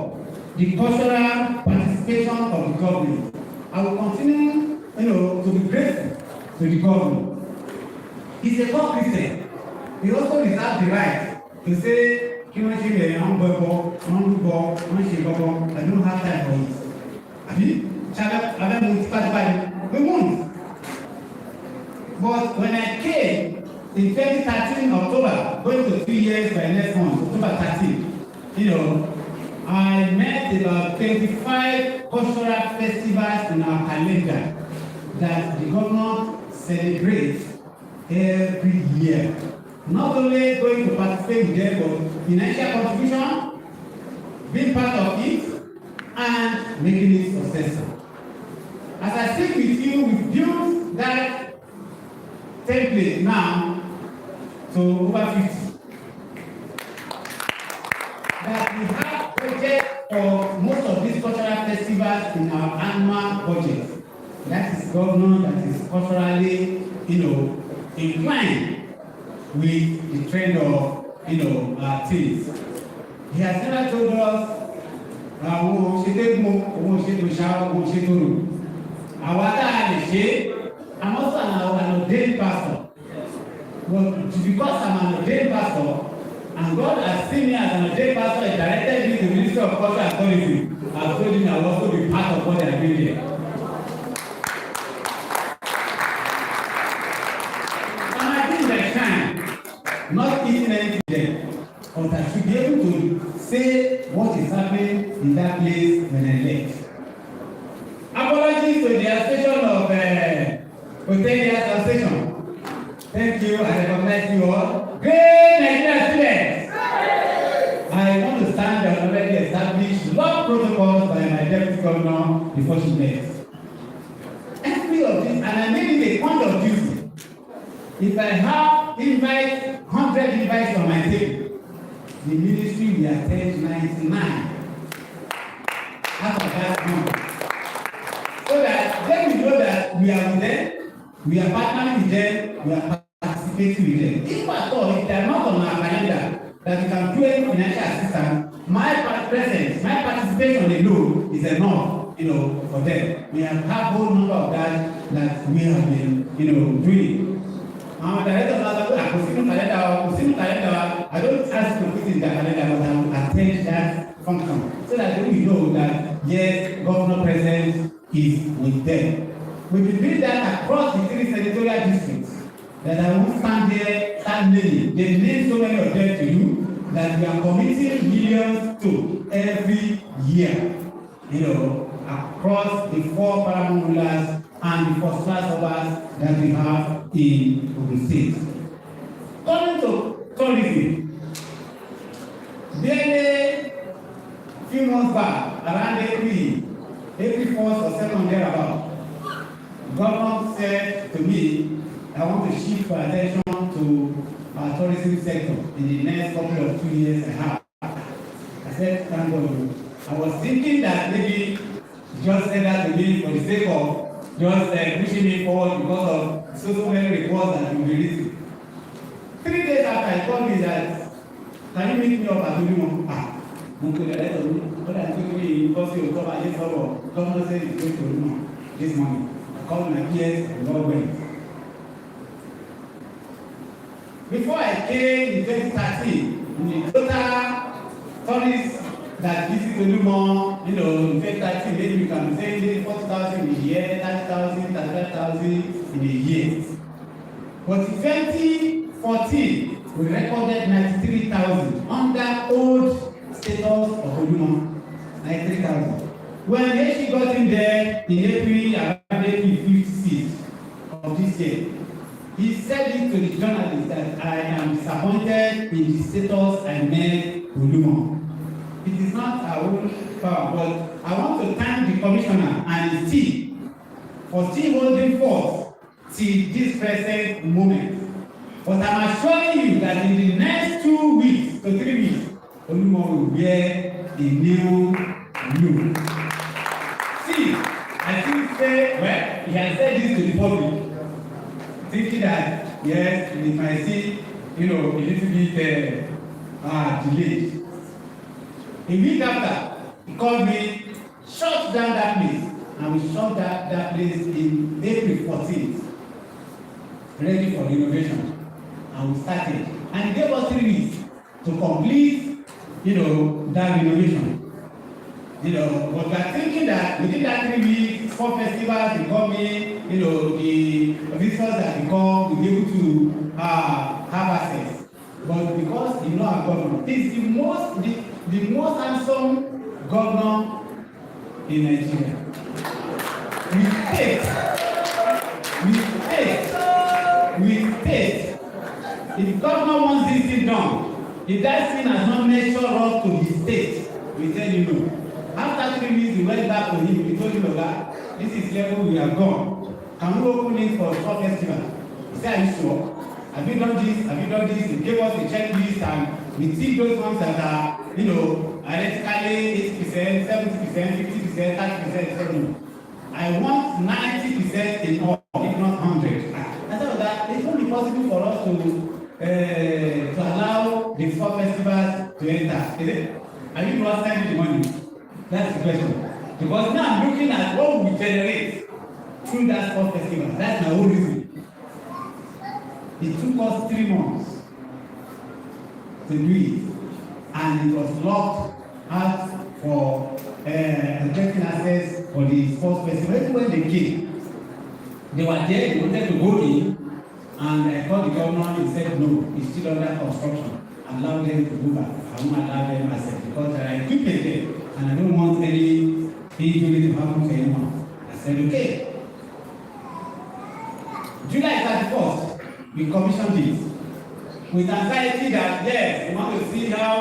the cultural participation of the government. I will continue, you know, to be grateful to the government. He's a core Christian. He also reserves the right to say, I don't have time for it. We won't. But when I came in 2013 October, going to 3 years by next month, October 13, you know, I met about 25 cultural festivals in our calendar that the government celebrates every year. Not only going to participate with them, but financial contribution, being part of it, and making it successful. As I speak with you, we've built that template now to over 50. That we have projects for most of these cultural festivals in our annual budget. That is government that is culturally, you know, inclined with the trend of, you know, things. He has never told us, I'm also an ordained pastor. But because I'm an ordained pastor, and God has seen me as an ordained pastor and directed me to the Ministry of Culture and Tourism, I've told him I will also be part of what they are doing here. And I think that time, not eating anything, but I should be able to say what is happening in that place when I left. Apologies to the association of Hoteliers Association. Thank you, I recognize you all. Great Nigerian students! I want to stand already established law protocols by my deputy governor before she left. Every of this, and I made it a point of duty. If I have 100 invites on my table, the ministry will attend 99 out of that number. So that they will know that we are with them, we are partnering with them, we are participating with them. If at all, if they are not on our calendar, that we can do any financial assistance, my presence, my participation alone is enough, for them. We have a whole number of that we have been, doing. Director I don't ask to put in the calendar, but I will attend that function so that they will know that yes, governor presence is with them. We will do that across the 3 senatorial districts. That I won't stand there, stand naming. They name so many of them to you that we are committing millions to every year, across the 4 paramount rulers and the first-class others that we have in Ogun State. Coming to tourism, barely a few months back, around April 4th or 2nd thereabout, the governor said to me, I want to shift my attention to our tourism sector in the next couple of 2 years and a half. I said, thank God. I was thinking that maybe just said that to me for the sake of just pushing me forward because of so many reports that you'll be reading. 3 days after, he told me that, can you meet me up at Olumo? But I told me because you come at this level, governor said he's going to Olumo this morning. I called my peers and God went. Before I came in 2013, the total tourists that visit Olumo, in 2013, maybe you can say maybe 40,000 in a year, 30,000, 35,000 in a year. But in 2014, we recorded 93,000 under old status of Olumo, 93,000. When he got in there in April, around April 56 of this year, he said it to the journalist that I am disappointed in the status I made Olumo. It is not our own power, but I want to thank the commissioner and his team for still holding forth till this present moment. But I'm assuring you that in the next 2 weeks to 3 weeks, Olumo will wear a new look. See, I think he has said this to the public, thinking that yes, we might see, a little bit delayed. A week after, he called me, shut down that place, and we shut that place in April 14th, ready for renovation, and we started. And he gave us 3 weeks to complete, that renovation. But we are thinking that within that 3 weeks, 4 festivals will come in, the visitors that will come will be able to have access. But because our governor, he's the most handsome governor in Nigeria. With faith. If governor wants this thing done, if that thing has not measured up to the state, we tell you no. After 3 weeks, we went back to him. We told him, that this is level we have gone. Can we open it for a short festival? He said, are you sure? Have you done this? Have you done this? He gave us a checklist, and we see those ones that are, identically 80%, 70%, 50%, 30%, etc. I want 90% in all, if not 100. I thought that it won't be possible for us to allow the 4 festivals to enter. Is it? Are you not spending the money? That's the question. Because now I'm looking at what we generate through that 4 festival. That's my own reason. It took us 3 months to do it, and it was locked out for getting access for the sports festival. Even when they came, they were there, they wanted to go in, and I called the governor. He said no, it's still under construction. Allow them to go back. I won't allow them access because there are equipment there, and I don't want any injury to happen to anyone. I said okay. July 31st, we commissioned this with anxiety that yes, we want to see how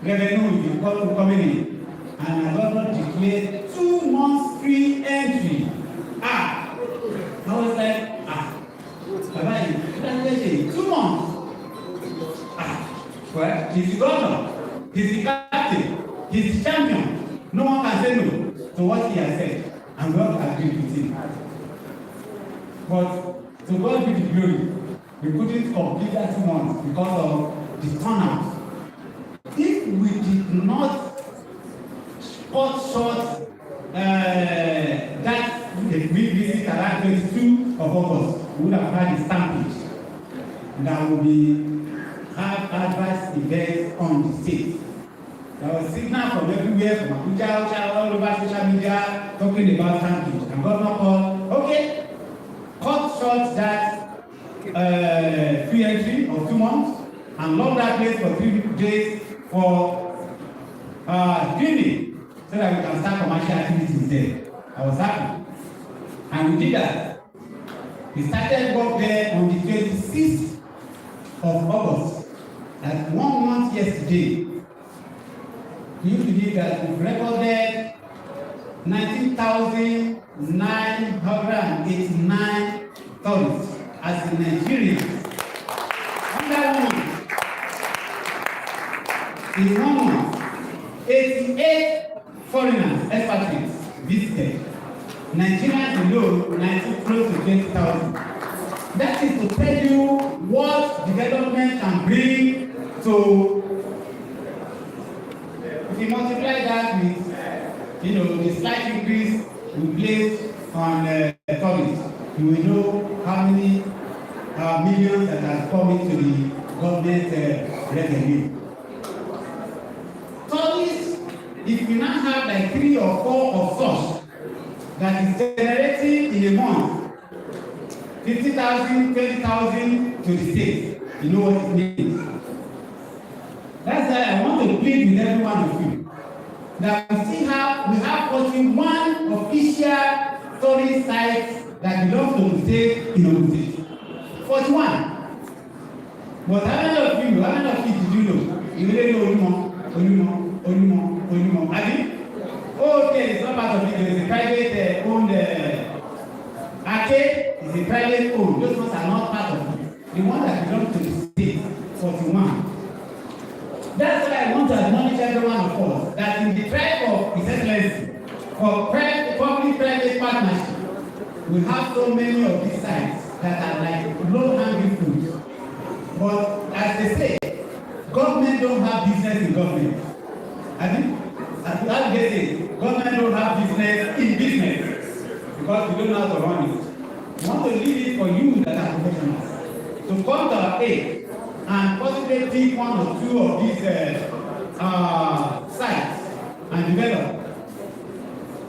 revenue will come in, and our governor declared 2 months free entry. I was like, Baba, you 2 months. Well, he's the governor, he's the captain, he's the champion. No one can say no to what he has said, and God agreed with him. But to God be the glory, we couldn't complete that 2 months because of the turnout. If we did not cut short that we visit around 22 of August, we would have had a stampede that would have adverse events on the state. There was signal from everywhere, from Abuja, all over social media, talking about stampede. And governor called, okay, cut short that free entry of 2 months and lock that place for 3 days for cleaning so that we can start commercial activities there. I was happy. And we did that. We started work there on the 26th of August. That's 1 month yesterday. Do you believe that we've recorded 19,989 tourists as in Nigeria? Under 1 month. In 1 month, 88 foreigners, expatriates, visited. Nigerians alone, close to 20,000. That is to tell you what development can bring to. If you multiply that with, the slight increase we place on tourists, you will know how many millions that have come into the government revenue. Tourists, if you now have like 3 or 4 of such that is generating in a month 50,000, 20,000 to the state, you know what it means. That's why I want to plead with every one of you that we have 41 official tourist sites that belong to the state in Ogun State. 41. But how many of you did you know? You really know Olumo. Have you? Oh, okay, it's not part of it. It's a private owned arcade. It's a private owned. Those ones are not part of it. The one that belongs to the state, 41. That's why I want to acknowledge every one of us that in the tribe of His Excellency, for public-private partnership, we have so many of these sites that are like low-hanging fruit. But as they say, government don't have business in government. I think, as they say, government don't have business in business because we don't know how to run it. We want to leave it for you that are professionals to come to our aid and possibly pick 1 or 2 of these sites and develop.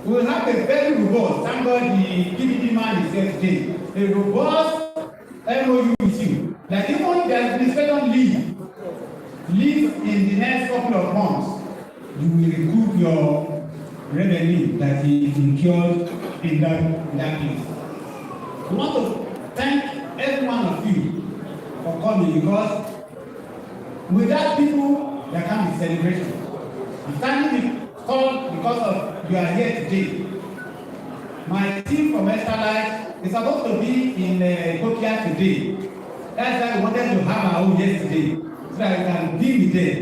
We will have a very robust, thank God the PDP man is here today, a robust MOU with you. That even if the administration leave in the next couple of months, you will recoup your revenue that is incurred in that place. We want to thank every one of you for coming because without people, there can be celebration. I'm standing because of you are here today. My team from Esterlight is supposed to be in Kokia today. That's why we wanted to have our own yesterday, so that we can be with them.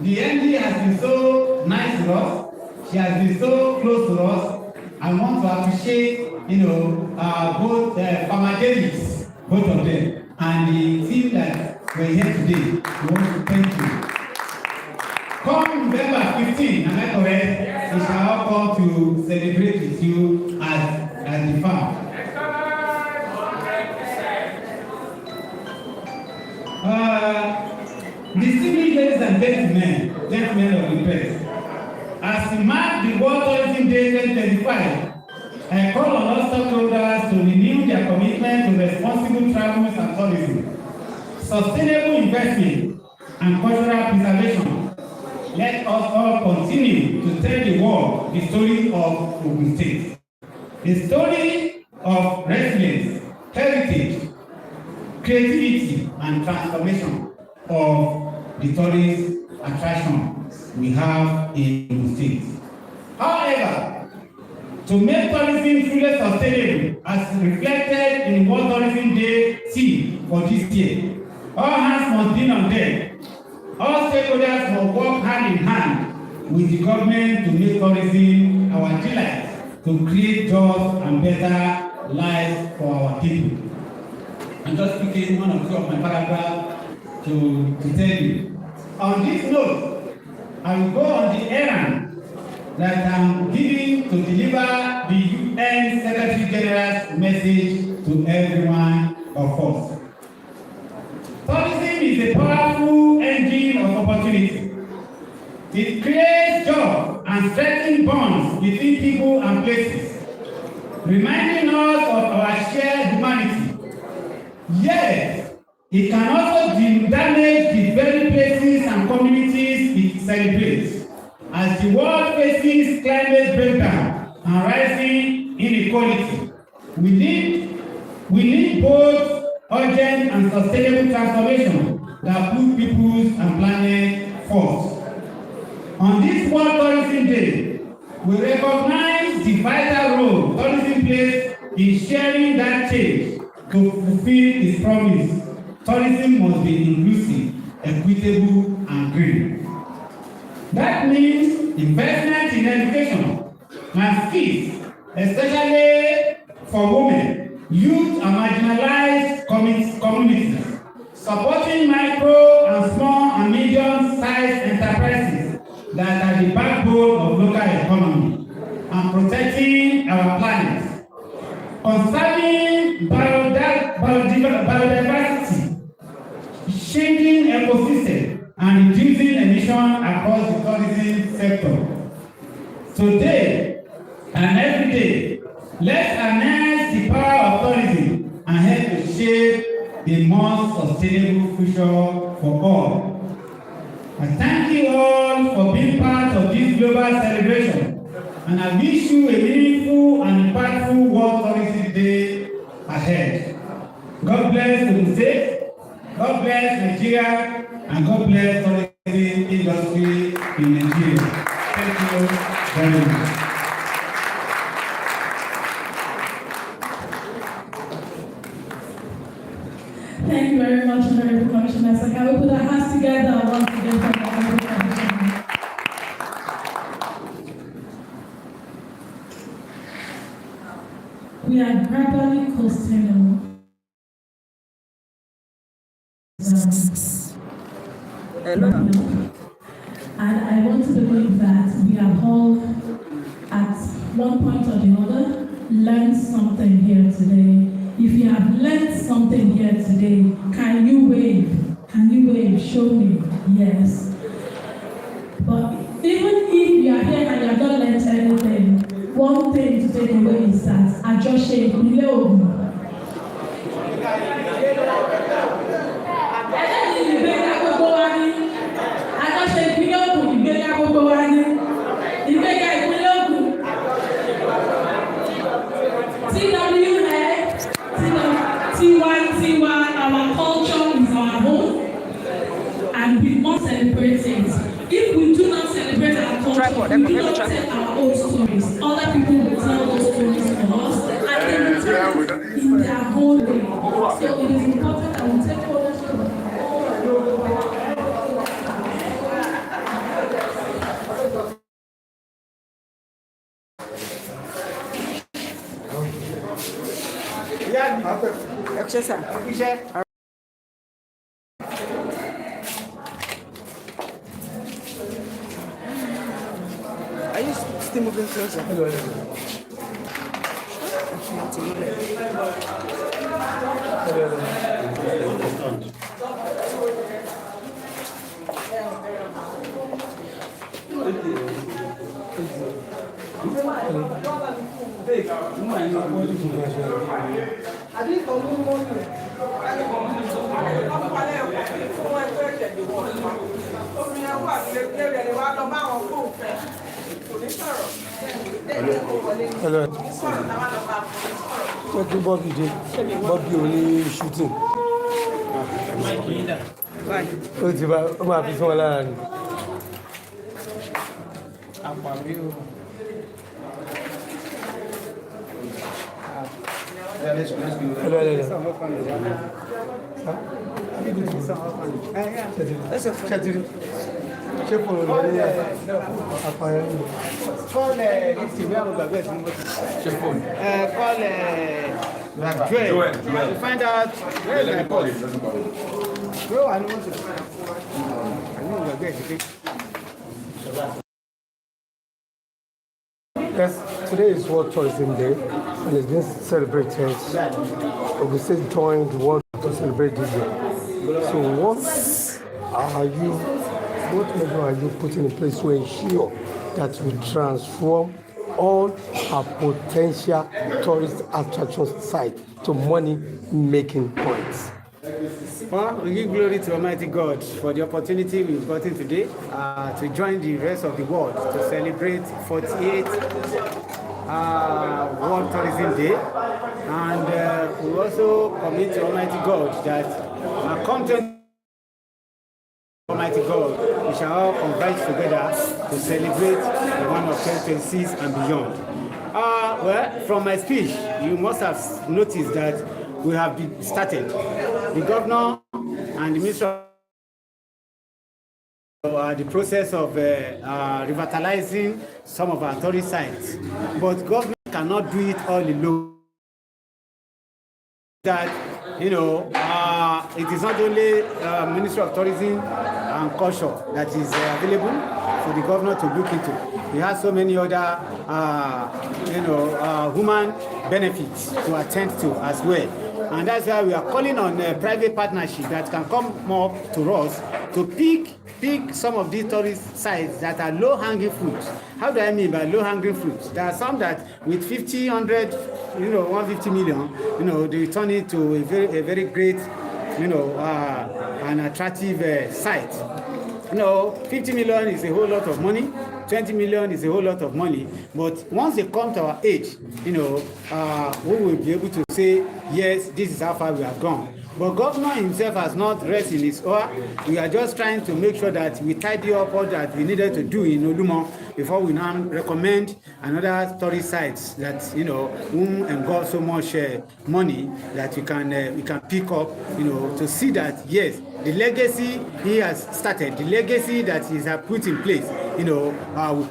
The MD has been so nice to us. She has been so close to us. I want to appreciate, both Farmer Davis, both of them, and the team that were here today. We want to thank you. Come November 15, am I correct? We shall all come to celebrate with you at the farm. Distinguished ladies and gentlemen of the press, as we mark the World Tourism Day 2025, I call on all stakeholders to renew their commitment to responsible travels and tourism, sustainable investment, and cultural preservation. Let us all continue to tell the world the story of Ogun State, the story of resilience, heritage, creativity, and transformation of the tourist attraction we have in the state. However, to make tourism truly sustainable, as reflected in World Tourism Day theme for this year, all hands must be on deck. All stakeholders must work hand in hand with the government to make tourism our delight, to create jobs and better lives for our people. I'm just picking one or two of my paragraphs to tell you. On this note, I will go on the errand that I'm giving to deliver the UN Secretary General's message to every one of us. Tourism is a powerful engine of opportunity. It creates jobs and strengthens bonds between people and places, reminding us of our shared humanity. Yet, it can also damage the very places and communities it celebrates. As the world faces climate breakdown and rising inequality, we need both urgent and sustainable transformation that put peoples and planet first. On this World Tourism Day, we recognize the vital role tourism plays in sharing that change to fulfill its promise. Tourism must be inclusive, equitable, and green. That means investment in education and skills, especially for women, youth, and marginalized communities, supporting micro and small and medium-sized enterprises that are the backbone of local economy, and protecting our planet, conserving biodiversity, changing ecosystem, and reducing emissions across the tourism sector. Today and every day, let's harness the power of tourism and help to shape a more sustainable future for all. I thank you all for being part of this global celebration, and I wish you a meaningful and impactful World Tourism Day ahead. God bless the state. God bless Nigeria, and God bless tourism industry in Nigeria. Thank you very much. Thank you very much, Honorable Commissioner. So can we put our hands together once again for the Honorable Commissioner? We are gradually coasting. And I want to believe that we have all, at one point or the other, learned something here today. If you have learned something here today, can you wave? Can you wave? Show me. Yes. But even if you are here and you have not learned anything, one thing to take away is that Ajoshe Ìpínlẹ̀ Ògùn. Our culture is our home, and we must celebrate it. If we do not celebrate our culture, we do not tell our own stories. Other people will tell those stories for us, and they will tell it in their own way. So it is important that we take ownership of Are you still moving closer? Hello. What do Bobby do? Bobby only shooting. Ó ti bá ó máa fi fún ọ lára ni. Let's go. Joel. To find out where is my boss. Bro, I don't want to. Yes, today is World Tourism Day and it's been celebrated. Ogun State joined the world to celebrate this day. So what measure are you putting in place to ensure that we transform all our potential tourist attraction sites to money-making points? Well, we give glory to Almighty God for the opportunity we've gotten today to join the rest of the world to celebrate 48th World Tourism Day. And we also commit to Almighty God that come Almighty God, we shall all converge together to celebrate the one of 2026 and beyond. Well, from my speech, you must have noticed that we have been started. The governor and the minister the process of revitalizing some of our tourist sites, but government cannot do it all alone. That it is not only Ministry of Tourism and Culture that is available for the governor to look into. We have so many other human benefits to attend to as well. And that's why we are calling on private partnership that can come up to us to pick some of these tourist sites that are low-hanging fruits. How do I mean by low-hanging fruits? There are some that with 50, 100, 150 million, they turn it to a very great, an attractive site. 50 million is a whole lot of money. 20 million is a whole lot of money, but once they come to our age, we will be able to say, yes, this is how far we have gone. But governor himself has not rest in his oar. We are just trying to make sure that we tidy up all that we needed to do in Olumo before we now recommend another tourist sites that whom engulf so much money that we can pick up, to see that yes, the legacy he has started, the legacy that he has put in place, will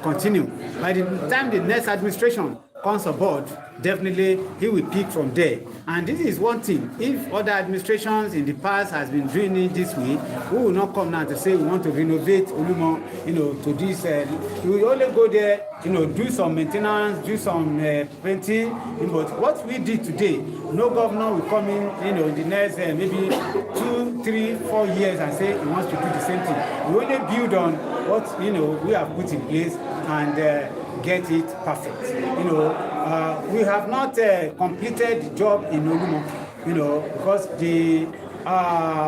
continue. By the time the next administration comes aboard, definitely he will pick from there. And this is one thing. If other administrations in the past has been doing it this way, we will not come now to say we want to renovate Olumo, to this. We will only go there, do some maintenance, do some painting. But what we did today, no governor will come in, the next maybe 2, 3, 4 years and say he wants to do the same thing. We only build on what we have put in place and get it perfect. We have not completed the job in Olumo, because the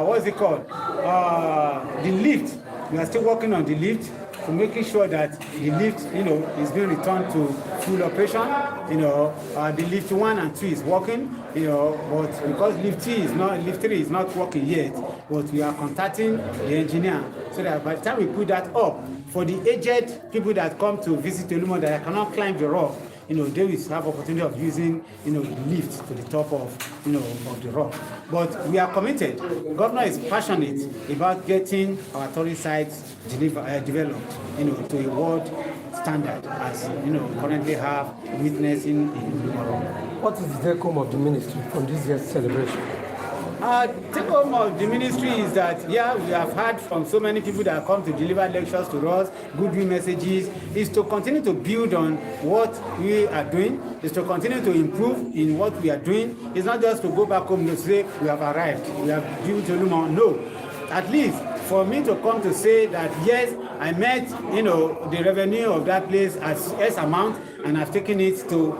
what's it called? The lift. We are still working on the lift to making sure that the lift, is being returned to full operation. The lift 1 and 2 is working, but because lift 3 is not working yet, but we are contacting the engineer so that by the time we put that up, for the aged people that come to visit Olumo that cannot climb the rock, they will have opportunity of using, the lift to the top of, of the rock. But we are committed. The governor is passionate about getting our tourist sites developed, to a world standard, as currently have witnessing in Olumo. What is the take home of the ministry from this year's celebration? Take home of the ministry is that, we have heard from so many people that come to deliver lectures to us, goodwill messages, is to continue to build on what we are doing, is to continue to improve in what we are doing. It's not just to go back home and say, we have arrived, we have built Olumo. No, at least for me to come to say that, yes, I met, the revenue of that place as S amount, and I've taken it to,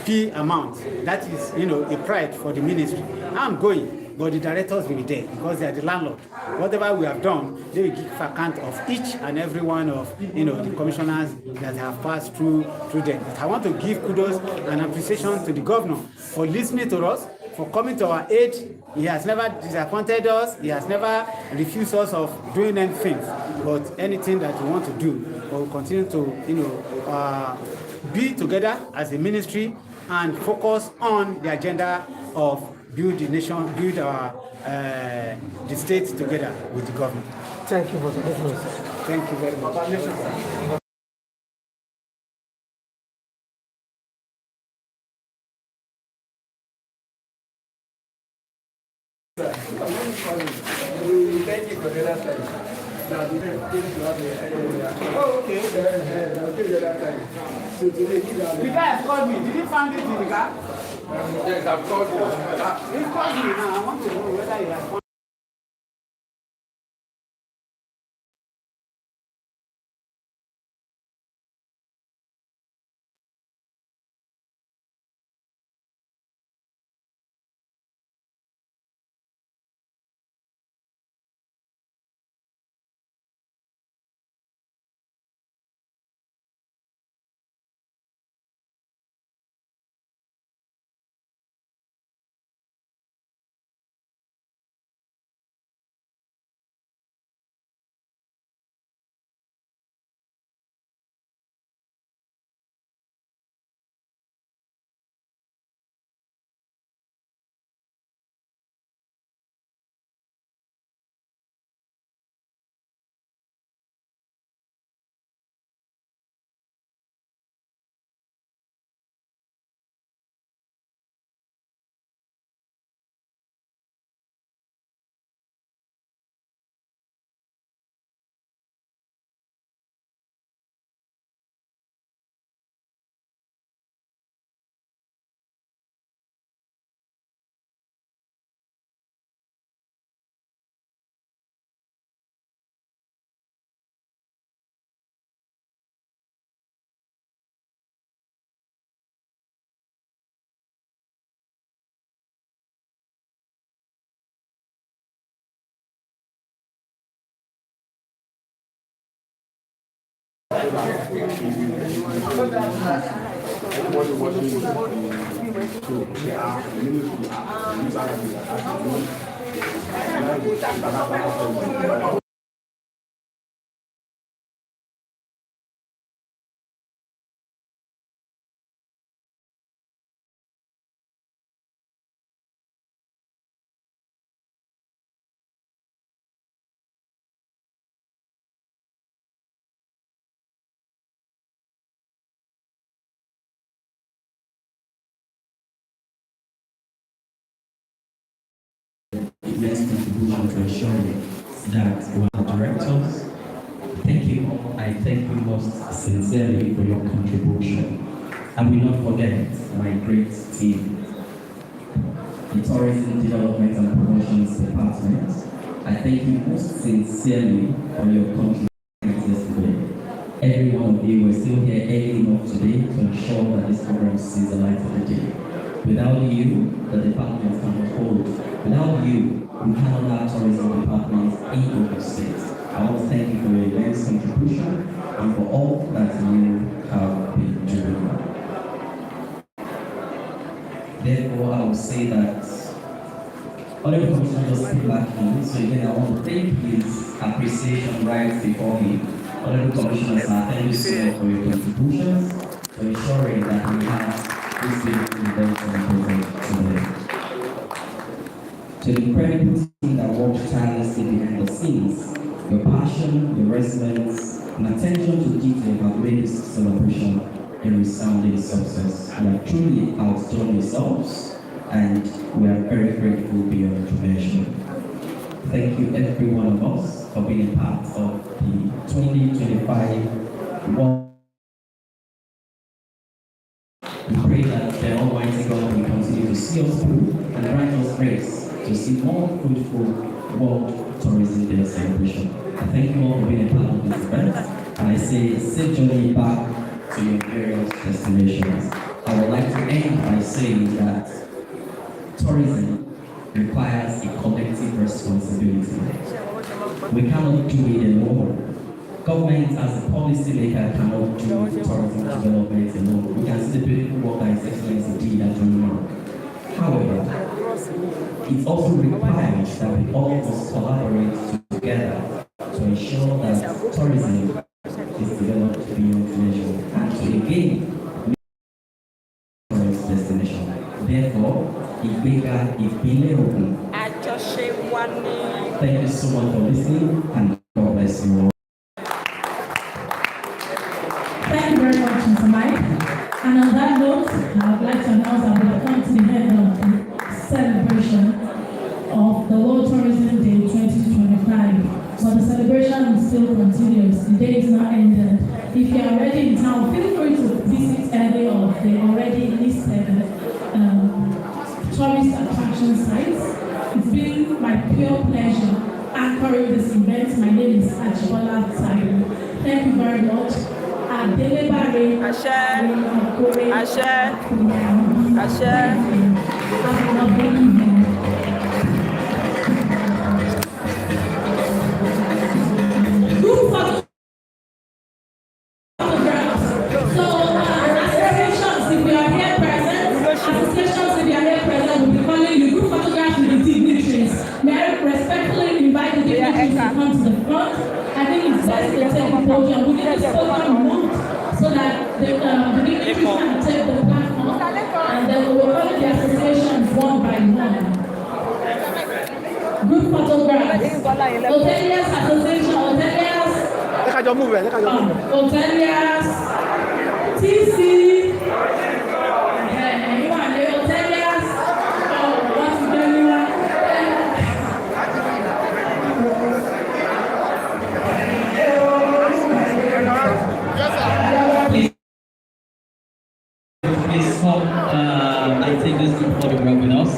P amount. That is, a pride for the ministry. I'm going, but the directors will be there because they are the landlord. Whatever we have done, they will give account of each and every one of, the commissioners that have passed through them. But I want to give kudos and appreciation to the governor for listening to us, for coming to our aid. He has never disappointed us. He has never refused us of doing anything. But anything that we want to do, we will continue to, be together as a ministry and focus on the agenda of build the nation, build the state together with the government. Thank you for the information. Thank you very much. Thank you for the other time. Oh, okay. The guy has called me. Did he find it in the car? Yes, I've called you. He called me now. I want to know whether he has found. Immense contribution to ensuring that our directors, thank you. I thank you most sincerely for your contribution. I will not forget my great team, the Tourism Development and Promotions Department. I thank you most sincerely for your contribution yesterday. Every one of you were still here early enough today to ensure that this program sees the light of the day. Without you, the department cannot hold. Without you, we cannot have tourism departments in Ogun State. I want to thank you for your immense contribution and for all that you have been doing. Therefore, I will say that other commissioners just came back in. So again, I want to thank his appreciation right before him. Other commissioners, thank you so much for your contributions, for ensuring that we have this big event today. To the incredible team that worked tirelessly behind the scenes, your passion, your resilience, and attention to detail have made this celebration a resounding success. You have truly outdone yourselves, and we are very grateful beyond measure. Thank you, every one of us, for being part of the 2025 World. We pray that the Almighty God will continue to see us through and grant us grace to see more fruitful World Tourism Day celebration. I thank you all for being a part of this event, and I say safe journey back to your various destinations. I would like to end by saying that tourism requires a collective responsibility. We cannot do it alone. Government as a policy maker cannot do tourism development alone. We can see the beautiful work that His Excellency did at Johnny Mark. However, It also requires that we all must collaborate together to ensure that tourism is developed beyond measure and to again make tourist destination. Therefore, Ìgbéga Ìpínlẹ̀ Ògùn. Thank you so much for listening and God bless you all. Thank you very much, Mr. Mike. And on that note, I would like to announce that we have come to the end of the celebration of the World Tourism Day 2025. But the celebration still continues. The day is not ended. If you are already in town, feel free to visit any of the already listed tourist attraction sites. It's been my pure pleasure anchoring this event. My name is Ajibola Tayo. Thank you very much. Adelebare. Ashe. Ashe. Ashe. Have a lovely evening. Group photographs. So, associations, if you are here present, will be calling you. Group photographs with the dignitaries. May I respectfully invite the dignitaries to come to the front. I think it's best to take the podium. We need this program moved so that the dignitaries can take the platform, and then we will call the associations one by one. Group photographs. Hoteliers Association, Hoteliers. Hoteliers. TC. Hoteliers. What's the anyone? Please stop and take this group photograph with us.